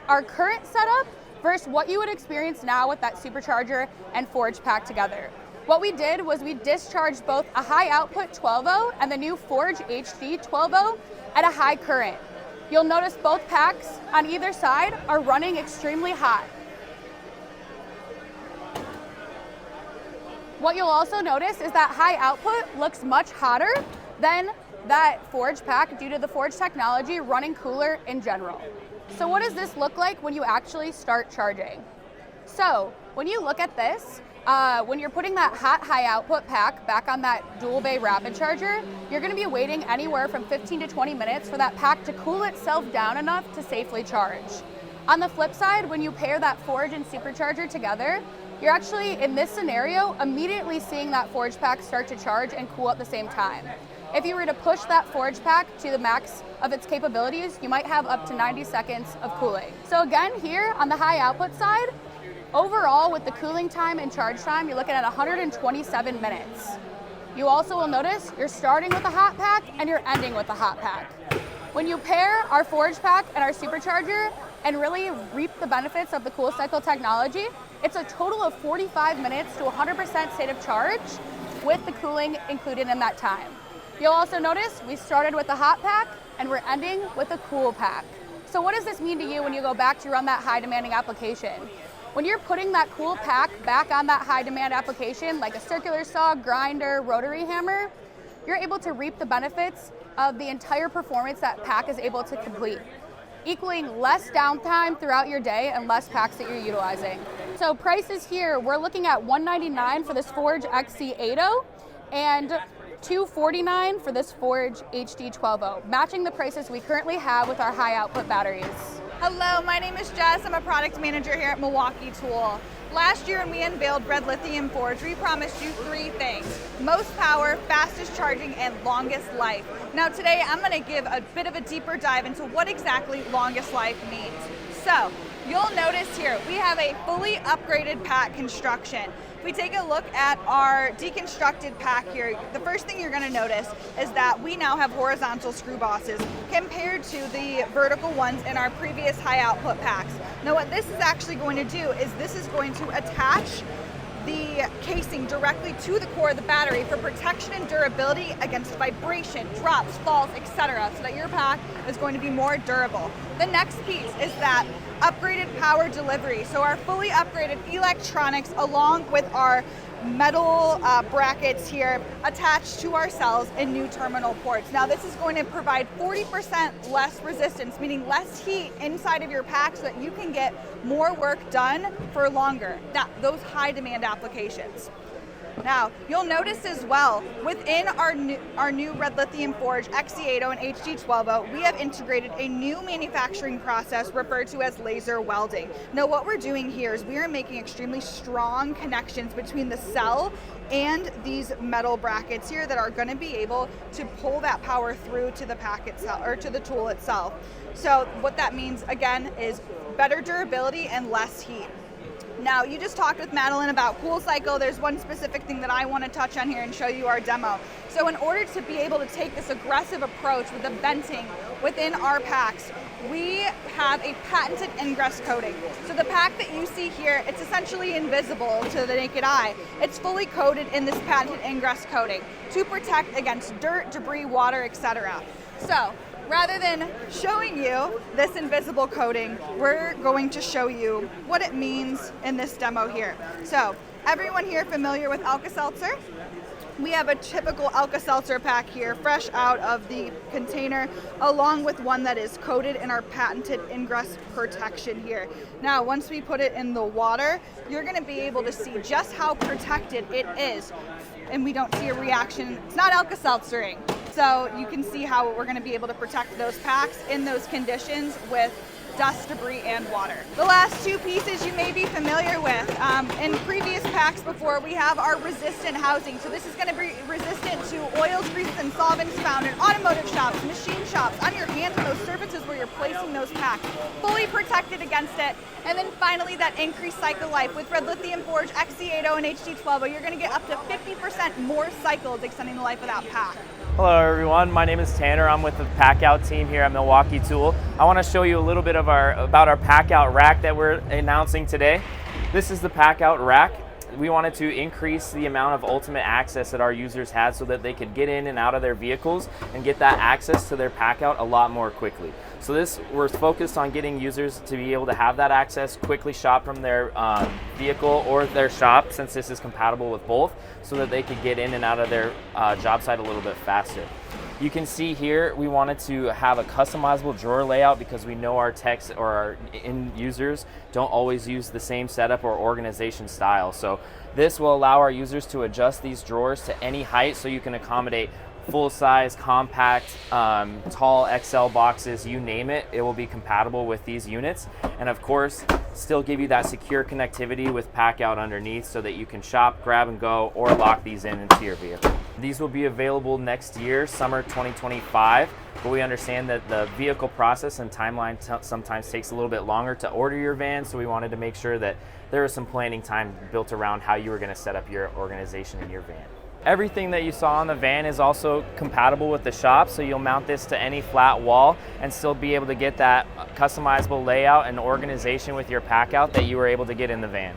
our current setup versus what you would experience now with that supercharger and forge pack together. What we did was we discharged both a high output 12-0 and the new Forge HD 12-0 at a high current. You'll notice both packs on either side are running extremely hot. What you'll also notice is that high output looks much hotter than that Forge pack due to the Forge technology running cooler in general. So what does this look like when you actually start charging? So when you look at this, when you're putting that hot high output pack back on that dual bay rapid charger, you're gonna be waiting anywhere from 15 to 20 minutes for that pack to cool itself down enough to safely charge. On the flip side, when you pair that Forge and supercharger together, you're actually, in this scenario, immediately seeing that Forge pack start to charge and cool at the same time. If you were to push that Forge pack to the max of its capabilities, you might have up to 90 seconds of cooling. So again, here on the high output side, overall with the cooling time and charge time, you're looking at 127 minutes. You also will notice you're starting with a hot pack and you're ending with a hot pack. When you pair our Forge pack and our supercharger and really reap the benefits of the Cool-Cycle technology, it's a total of 45 minutes to 100% state of charge with the cooling included in that time. You'll also notice we started with a hot pack and we're ending with a cool pack. So what does this mean to you when you go back to run that high demanding application? When you're putting that cool pack back on that high demand application, like a circular saw, grinder, rotary hammer, you're able to reap the benefits of the entire performance that pack is able to complete, equaling less downtime throughout your day and less packs that you're utilizing. So prices here, we're looking at $199 for this Forge XC80 and $249 for this Forge HD 12-0, matching the prices we currently have with our high output batteries. Hello, my name is Jess. I'm a product manager here at Milwaukee Tool. Last year when we unveiled Red Lithium Forge, we promised you 3 things: most power, fastest charging, and longest life. Now today I'm going to give a bit of a deeper dive into what exactly longest life means. So you'll notice here we have a fully upgraded pack construction. If we take a look at our deconstructed pack here, the first thing you're going to notice is that we now have horizontal screw bosses compared to the vertical ones in our previous high output packs. Now what this is actually going to do is this is going to attach the casing directly to the core of the battery for protection and durability against vibration, drops, falls, etc., so that your pack is going to be more durable. The next piece is that upgraded power delivery. So our fully upgraded electronics along with our metal brackets here attached to our cells in new terminal ports. Now this is going to provide 40% less resistance, meaning less heat inside of your pack so that you can get more work done for longer, those high demand applications. Now, you'll notice as well, within our new Red Lithium Forge XC80 and HD 12-0, we have integrated a new manufacturing process referred to as laser welding. Now, what we're doing here is we are making extremely strong connections between the cell and these metal brackets here that are going to be able to pull that power through to the pack itself, or to the tool itself. So what that means, again, is better durability and less heat. Now, you just talked with Madeline about Cool-Cycle. There's one specific thing that I want to touch on here and show you our demo. So in order to be able to take this aggressive approach with the venting within our packs, we have a patented ingress coating. So the pack that you see here, it's essentially invisible to the naked eye. It's fully coated in this patented ingress coating to protect against dirt, debris, water, etc. So rather than showing you this invisible coating, we're going to show you what it means in this demo here. So, everyone here familiar with Alka-Seltzer? We have a typical Alka-Seltzer pack here, fresh out of the container, along with one that is coated in our patented ingress protection here. Now, once we put it in the water, you're gonna be able to see just how protected it is, and we don't see a reaction. It's not Alka-Seltzering. So you can see how we're going to be able to protect those packs in those conditions with dust, debris, and water. The last 2 pieces you may be familiar with. In previous packs before, we have our resistant housing. So this is going to be resistant to oils, greases, and solvents found in automotive shops, machine shops, on your hands and those surfaces where you're placing those packs. Fully protected against it. And then finally, that increased cycle life. With Red Lithium Forge XC80 and HD 12-0, you're going to get up to 50% more cycles, extending the life of that pack. Hello everyone, my name is Tanner. I'm with the PACKOUT team here at Milwaukee Tool. I want to show you a little bit of about our PACKOUT Rack that we're announcing today. This is the PACKOUT Rack. We wanted to increase the amount of ultimate access that our users had so that they could get in and out of their vehicles and get that access to their PACKOUT a lot more quickly. So we're focused on getting users to be able to have that access, quickly shop from their vehicle or their shop, since this is compatible with both, so that they could get in and out of their job site a little bit faster. You can see here we wanted to have a customizable drawer layout because we know our techs or our end users don't always use the same setup or organization style. So this will allow our users to adjust these drawers to any height, so you can accommodate full-size, compact, tall XL boxes, you name it, it will be compatible with these units. And of course, still give you that secure connectivity with PACKOUT underneath so that you can shop, grab and go, or lock these into your vehicle. These will be available next year, summer 2025, but we understand that the vehicle process and timeline sometimes takes a little bit longer to order your van, so we wanted to make sure that there was some planning time built around how you were going to set up your organization in your van. Everything that you saw on the van is also compatible with the shop, so you'll mount this to any flat wall and still be able to get that customizable layout and organization with your PACKOUT that you were able to get in the van.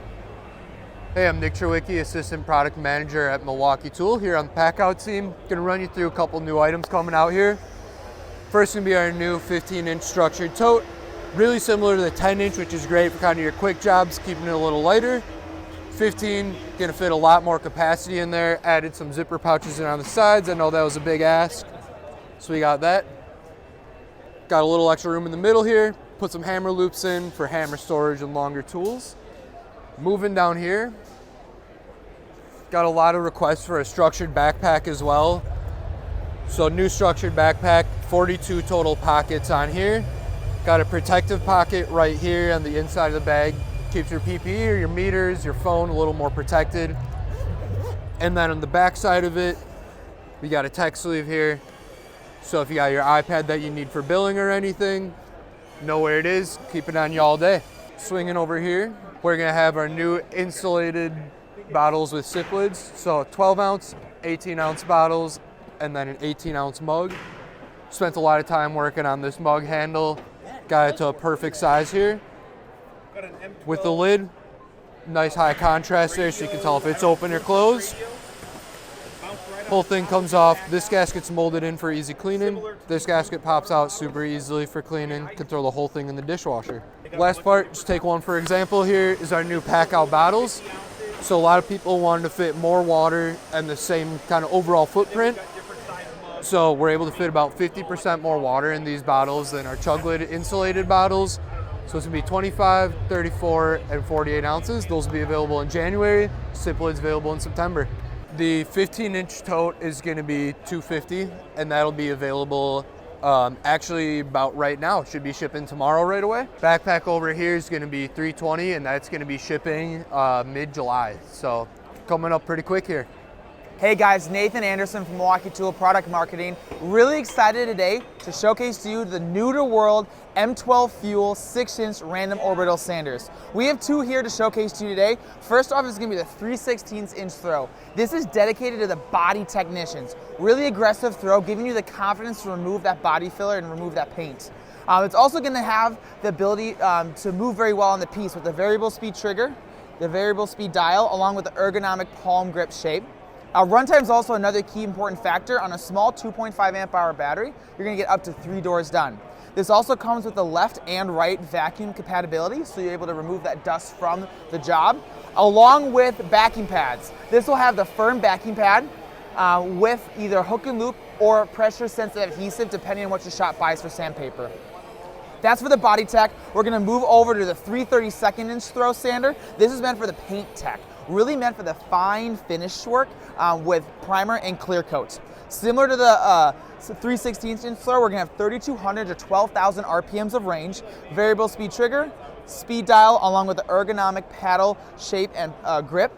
Hey, I'm Nick Trewicki, Assistant Product Manager at Milwaukee Tool here on the PACKOUT team. Gonna run you through a couple new items coming out here. First gonna be our new 15-inch structured tote. Really similar to the 10-inch, which is great for kind of your quick jobs, keeping it a little lighter. 15, gonna fit a lot more capacity in there. Added some zipper pouches in on the sides. I know that was a big ask, so we got that. Got a little extra room in the middle here. Put some hammer loops in for hammer storage and longer tools. Moving down here, got a lot of requests for a structured backpack as well. So new structured backpack, 42 total pockets on here. Got a protective pocket right here on the inside of the bag. Keeps your PPE or your meters, your phone a little more protected. And then on the back side of it, we got a tech sleeve here. So if you got your iPad that you need for billing or anything, know where it is, keep it on you all day. Swinging over here, we're gonna have our new insulated bottles with sip lids. So 12 ounce, 18 ounce bottles, and then an 18 ounce mug. Spent a lot of time working on this mug handle. Got it to a perfect size here. With the lid, nice high contrast there so you can tell if it's open or closed. Whole thing comes off. This gasket's molded in for easy cleaning. This gasket pops out super easily for cleaning. Can throw the whole thing in the dishwasher. Last part, just take one for example here, is our new PACKOUT bottles. So a lot of people wanted to fit more water and the same kind of overall footprint. So we're able to fit about 50% more water in these bottles than our chug lid insulated bottles. So it's gonna be 25, 34, and 48 ounces. Those will be available in January. Sip lid's available in September. The 15-inch tote is gonna be $250, and that'll be available actually about right now. It should be shipping tomorrow right away. Backpack over here is gonna be $320, and that's gonna be shipping mid-July. So coming up pretty quick here. Hey guys, Nathan Anderson from Milwaukee Tool Product Marketing. Really excited today to showcase to you the new to world M12 Fuel 6-inch random orbital sanders. We have two here to showcase to you today. First off is gonna be the 3/16-inch throw. This is dedicated to the body technicians. Really aggressive throw, giving you the confidence to remove that body filler and remove that paint. It's also gonna have the ability to move very well on the piece with the variable speed trigger, the variable speed dial, along with the ergonomic palm grip shape. Runtime is also another key important factor. On a small 2.5 amp hour battery, you're gonna get up to 3 doors done. This also comes with the left and right vacuum compatibility, so you're able to remove that dust from the job, along with backing pads. This will have the firm backing pad with either hook and loop or pressure sensitive adhesive, depending on what your shop buys for sandpaper. That's for the body tech. We're gonna move over to the 3/32-inch throw sander. This is meant for the paint tech. Really meant for the fine finish work with primer and clear coat. Similar to the 3/16-inch throw, we're gonna have 3,200 to 12,000 RPMs of range, variable speed trigger, speed dial, along with the ergonomic paddle shape and grip.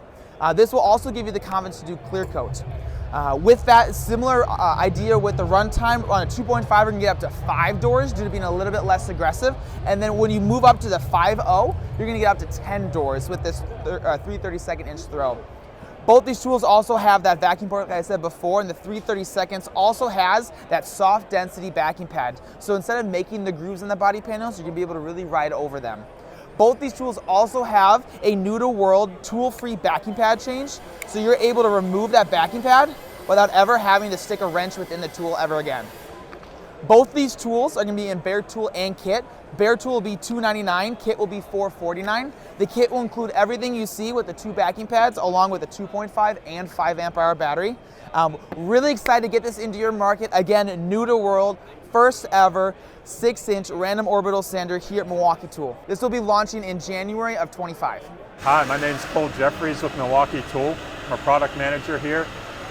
This will also give you the confidence to do clear coat. With that similar idea with the runtime, on a 2.5 we're gonna get up to 5 doors due to being a little bit less aggressive. And then when you move up to the 5.0, you're gonna get up to 10 doors with this 3/32-inch throw. Both these tools also have that vacuum port, like I said before, and the 332 also has that soft density backing pad. So instead of making the grooves in the body panels, you're gonna be able to really ride over them. Both these tools also have a new-to-world tool-free backing pad change, so you're able to remove that backing pad without ever having to stick a wrench within the tool ever again. Both these tools are going to be in bare tool and kit. Bare tool will be $299, kit will be $449. The kit will include everything you see with the 2 backing pads along with a 2.5 and 5 amp hour battery. Really excited to get this into your market. Again, new to world, first ever 6-inch random orbital sander here at Milwaukee Tool. This will be launching in January of 25. Hi, my name is Cole Jeffries with Milwaukee Tool. I'm a product manager here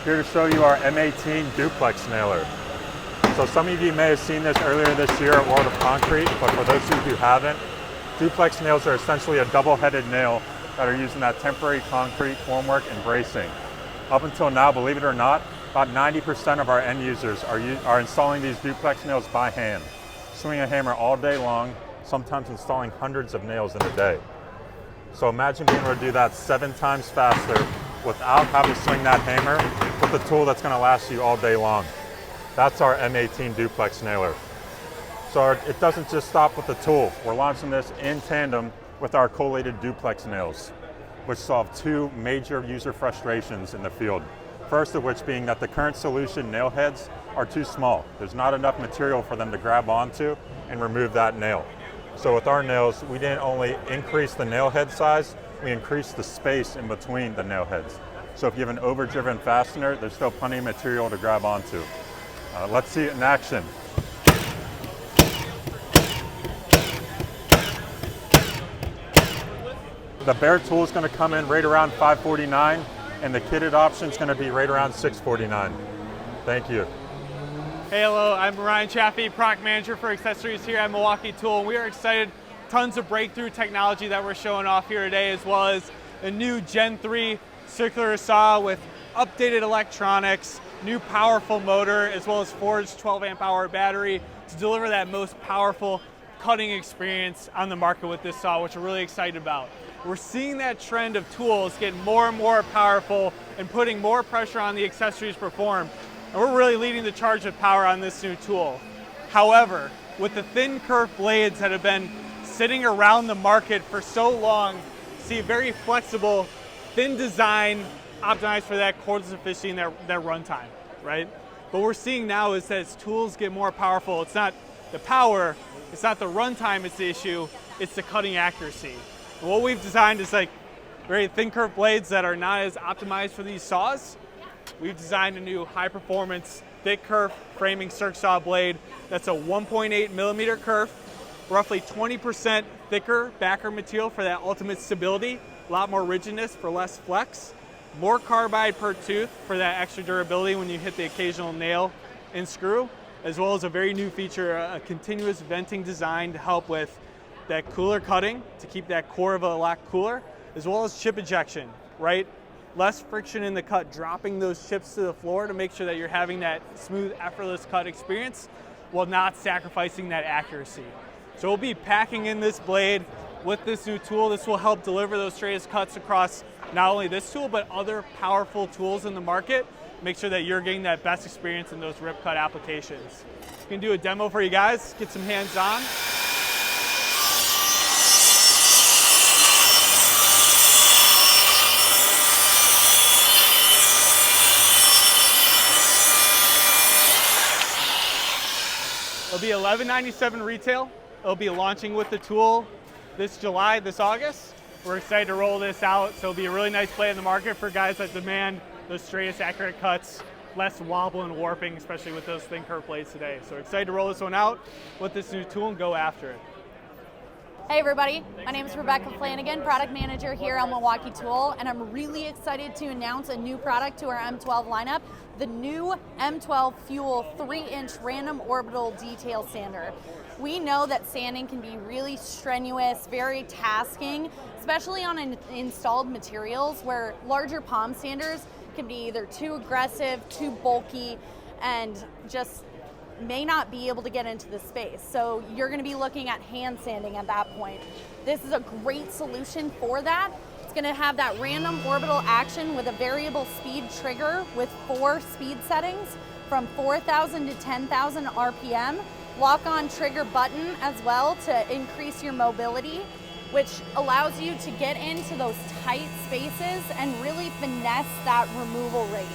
to show you our M18 Duplex nailer. So some of you may have seen this earlier this year at World of Concrete, but for those of you who haven't, duplex nails are essentially a double-headed nail that are using that temporary concrete formwork and bracing. Up until now, believe it or not, about 90% of our end users are installing these duplex nails by hand, swinging a hammer all day long, sometimes installing hundreds of nails in a day. So imagine being able to do that 7 times faster without having to swing that hammer with a tool that's going to last you all day long. That's our M18 Duplex nailer. So it doesn't just stop with the tool. We're launching this in tandem with our collated duplex nails, which solve 2 major user frustrations in the field. First of which being that the current solution nail heads are too small. There's not enough material for them to grab onto and remove that nail. So with our nails, we didn't only increase the nail head size, we increased the space in between the nail heads. So if you have an overdriven fastener, there's still plenty of material to grab onto. Let's see it in action. The bare tool is going to come in right around $549, and the kitted option is going to be right around $649. Thank you. Hey, hello, I'm Ryan Chaffee, product manager for accessories here at Milwaukee Tool, and we are excited. Tons of breakthrough technology that we're showing off here today, as well as a new Gen 3 circular saw with updated electronics, new powerful motor, as well as forged 12 amp hour battery to deliver that most powerful cutting experience on the market with this saw, which we're really excited about. We're seeing that trend of tools get more and more powerful and putting more pressure on the accessories perform, and we're really leading the charge of power on this new tool. However, with the thin Kerf blades that have been sitting around the market for so long, see a very flexible, thin design, optimized for that cordless efficiency and that runtime, right? What we're seeing now is that as tools get more powerful, it's not the power, it's not the runtime it's the issue, it's the cutting accuracy. And what we've designed is like very thin Kerf blades that are not as optimized for these saws. We've designed a new high performance, thick Kerf framing circ saw blade that's a 1.8 millimeter Kerf, roughly 20% thicker backer material for that ultimate stability, a lot more rigidness for less flex. More carbide per tooth for that extra durability when you hit the occasional nail and screw, as well as a very new feature, a continuous venting design to help with that cooler cutting, to keep that core of it a lot cooler, as well as chip ejection, right? Less friction in the cut, dropping those chips to the floor to make sure that you're having that smooth, effortless cut experience while not sacrificing that accuracy. So we'll be packing in this blade with this new tool. This will help deliver those straightest cuts across not only this tool, but other powerful tools in the market. Make sure that you're getting that best experience in those rip cut applications. We can do a demo for you guys, get some hands on. It'll be $11.97 retail. It'll be launching with the tool this July, this August. We're excited to roll this out, so it'll be a really nice play in the market for guys that demand those straightest accurate cuts, less wobble and warping, especially with those thin Kerf blades today. So we're excited to roll this one out with this new tool and go after it. Hey everybody, my name is Rebecca Flanagan, product manager here at Milwaukee Tool, and I'm really excited to announce a new product to our M12 lineup, the new M12 Fuel 3-inch random orbital detail sander. We know that sanding can be really strenuous, very tasking, especially on installed materials where larger palm sanders can be either too aggressive, too bulky, and just may not be able to get into the space. So you're going to be looking at hand sanding at that point. This is a great solution for that. It's It's going to have that random orbital action with a variable speed trigger with 4 speed settings from 4,000 to 10,000 RPM. Lock-on trigger button as well to increase your mobility, which allows you to get into those tight spaces and really finesse that removal rate.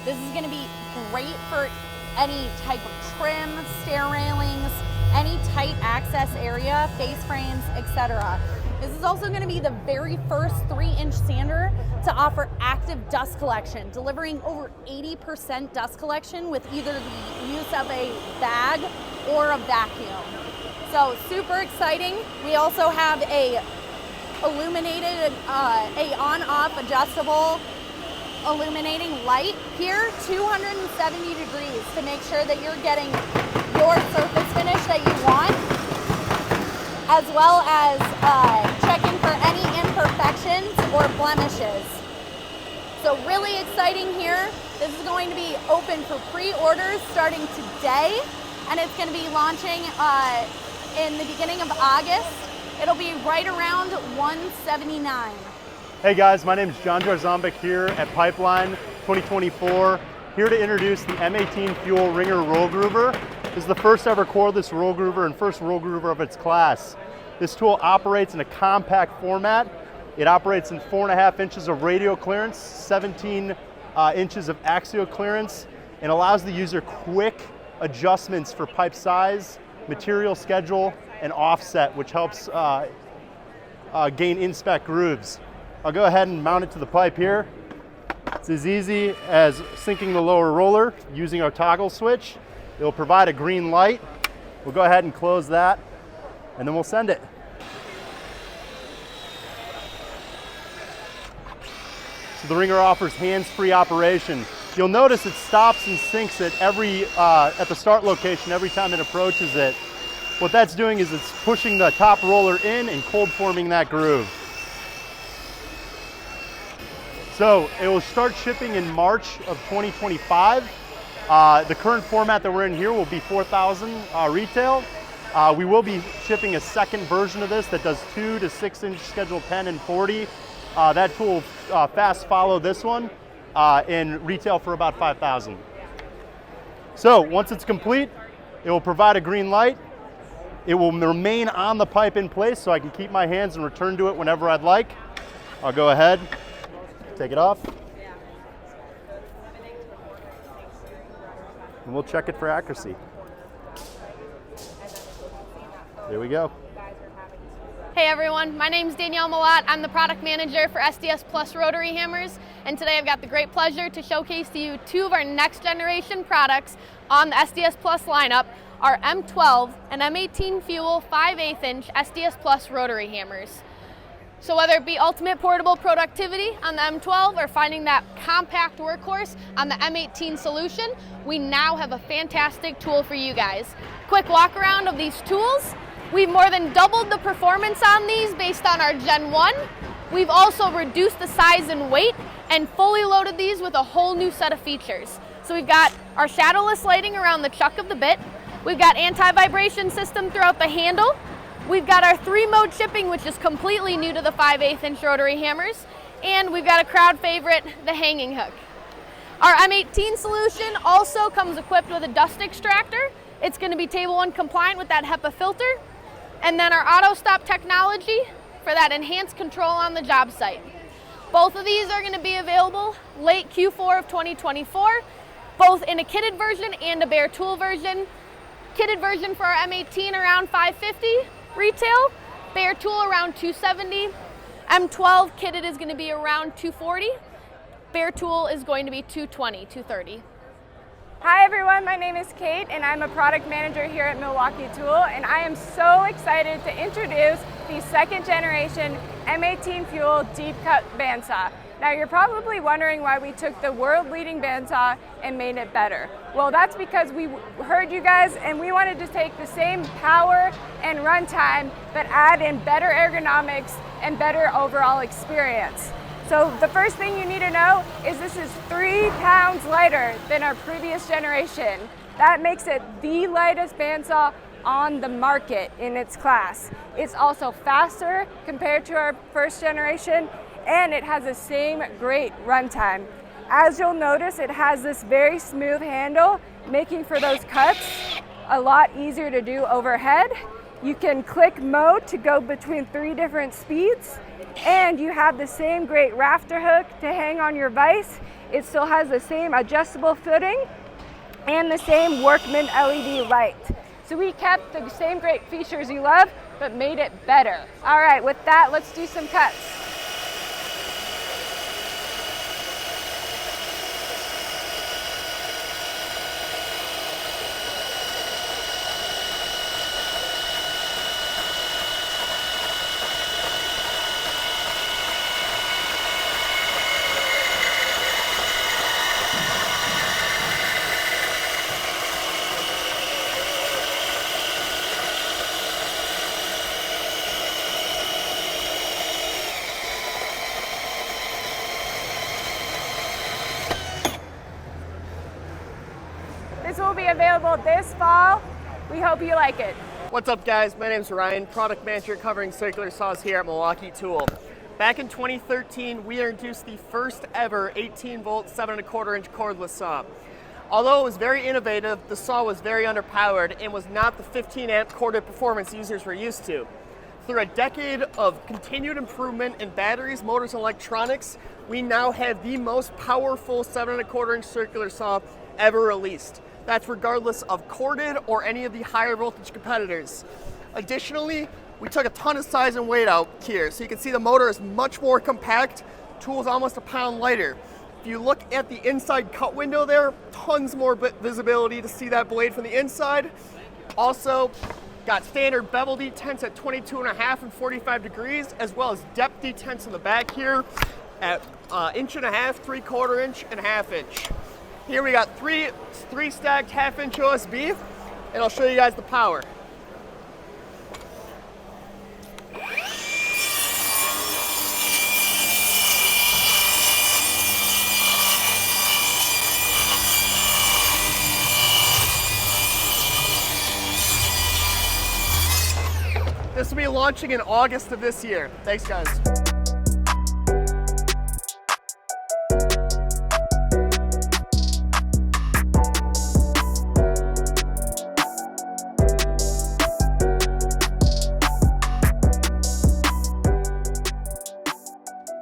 This is going to be great for any type of trim, stair railings, any tight access area, face frames, etc. This is also going to be the very first 3-inch sander to offer active dust collection, delivering over 80% dust collection with either the use of a bag or a vacuum. So super exciting. We also have a illuminated, a on-off adjustable illuminating light here, 270 degrees to make sure that you're getting your surface finish that you want, as well as checking for any imperfections or blemishes. So really exciting here. This is going to be open for pre-orders starting today, and it's going to be launching in the beginning of August. It'll be right around $179. Hey guys, my name is John Jarzombek here at Pipeline 2024, here to introduce the M18 Fuel Ringer Roll Groover. This is the first ever cordless roll groover and first roll groover of its class. This tool operates in a compact format. It operates in 4.5 inches of radial clearance, 17 inches of axial clearance, and allows the user quick adjustments for pipe size, material schedule, and offset, which helps gain in-spec grooves. I'll go ahead and mount it to the pipe here. It's as easy as sinking the lower roller using our toggle switch. It will provide a green light. We'll go ahead and close that, and then we'll send it. So the Ringer offers hands-free operation. You'll notice it stops and sinks at the start location every time it approaches it. What that's doing is it's pushing the top roller in and cold forming that groove. So it will start shipping in March of 2025. The current format that we're in here will be 4,000 retail. We will be shipping a second version of this that does 2 to 6 inch schedule 10 and 40. That tool will fast follow this one in retail for about 5,000. So once it's complete, it will provide a green light. It will remain on the pipe in place so I can keep my hands and return to it whenever I'd like. I'll go ahead, take it off, and we'll check it for accuracy. There we go. Hey everyone, my name is Danielle Malott. I'm the product manager for SDS-Plus Rotary Hammers, and today I've got the great pleasure to showcase to you 2 of our next generation products on the SDS-Plus lineup, our M12 and M18 Fuel 5/8 inch SDS-Plus Rotary Hammers. So whether it be ultimate portable productivity on the M12 or finding that compact workhorse on the M18 solution, we now have a fantastic tool for you guys. Quick walk around of these tools. We've more than doubled the performance on these based on our Gen 1. We've also reduced the size and weight and fully loaded these with a whole new set of features. So we've got our shadowless lighting around the chuck of the bit. We've got anti-vibration system throughout the handle. We've got our 3-mode shipping, which is completely new to the 5/8 inch rotary hammers. And we've got a crowd favorite, the hanging hook. Our M18 solution also comes equipped with a dust extractor. It's going to be Table 1 compliant with that HEPA filter. And then our auto stop technology for that enhanced control on the job site. Both of these are going to be available late Q4 of 2024, both in a kitted version and a bare tool version. Kitted version for our M18 around $550 retail, bare tool around $270. M12 kitted is going to be around $240. Bare tool is going to be $220, $230. Hi everyone, my name is Kate and I'm a product manager here at Milwaukee Tool, and I am so excited to introduce the 2nd generation M18 Fuel Deep Cut Bandsaw. Now you're probably wondering why we took the world leading bandsaw and made it better. Well, that's because we heard you guys and we wanted to take the same power and runtime but add in better ergonomics and better overall experience. So the first thing you need to know is this is 3 pounds lighter than our previous generation. That makes it the lightest bandsaw on the market in its class. It's also faster compared to our 1st generation, and it has the same great runtime. As you'll notice, it has this very smooth handle, making for those cuts a lot easier to do overhead. You can click mode to go between 3 different speeds, and you have the same great rafter hook to hang on your vise. It still has the same adjustable footing and the same Workman LED light. So we kept the same great features you love, but made it better. All right, with that, let's do some cuts. This will be available this fall. We hope you like it. What's up, guys? My name's Ryan, product manager covering circular saws here at Milwaukee Tool. Back in 2013, we introduced the first ever 18-volt 7¼ cordless saw. Although it was very innovative, the saw was very underpowered and was not the 15-amp corded performance users were used to. Through a decade of continued improvement in batteries, motors, and electronics, we now have the most powerful 7¼ circular saw ever released. That's regardless of corded or any of the higher voltage competitors. Additionally, we took a ton of size and weight out here, so you can see the motor is much more compact, tool is almost a pound lighter. If you look at the inside cut window there, tons more visibility to see that blade from the inside. Also, got standard bevel detents at 22.5 and 45 degrees, as well as depth detents in the back here at 1.5 inches, 3/4 inch, and 1/2 inch. Here we got three stacked 1/2 inch OSB, and I'll show you guys the power. This will be launching in August of this year. Thanks, guys.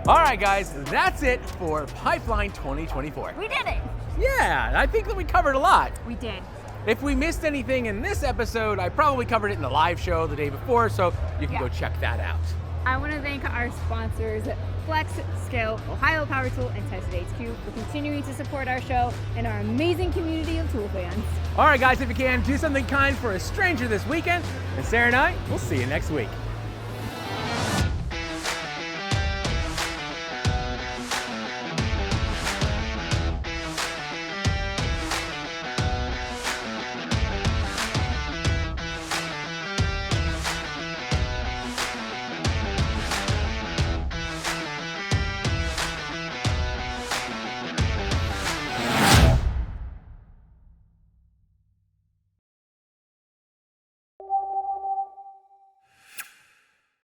All right, guys, that's it for Pipeline 2024. We did it. Yeah, I think that we covered a lot. We did. If we missed anything in this episode, I probably covered it in the live show the day before, so you can go check that out. I want to thank our sponsors, Flex, Scale, Ohio Power Tool, and Tested HQ for continuing to support our show and our amazing community of tool fans. All right, guys, if you can, do something kind for a stranger this weekend. And Sarah and I, we'll see you next week.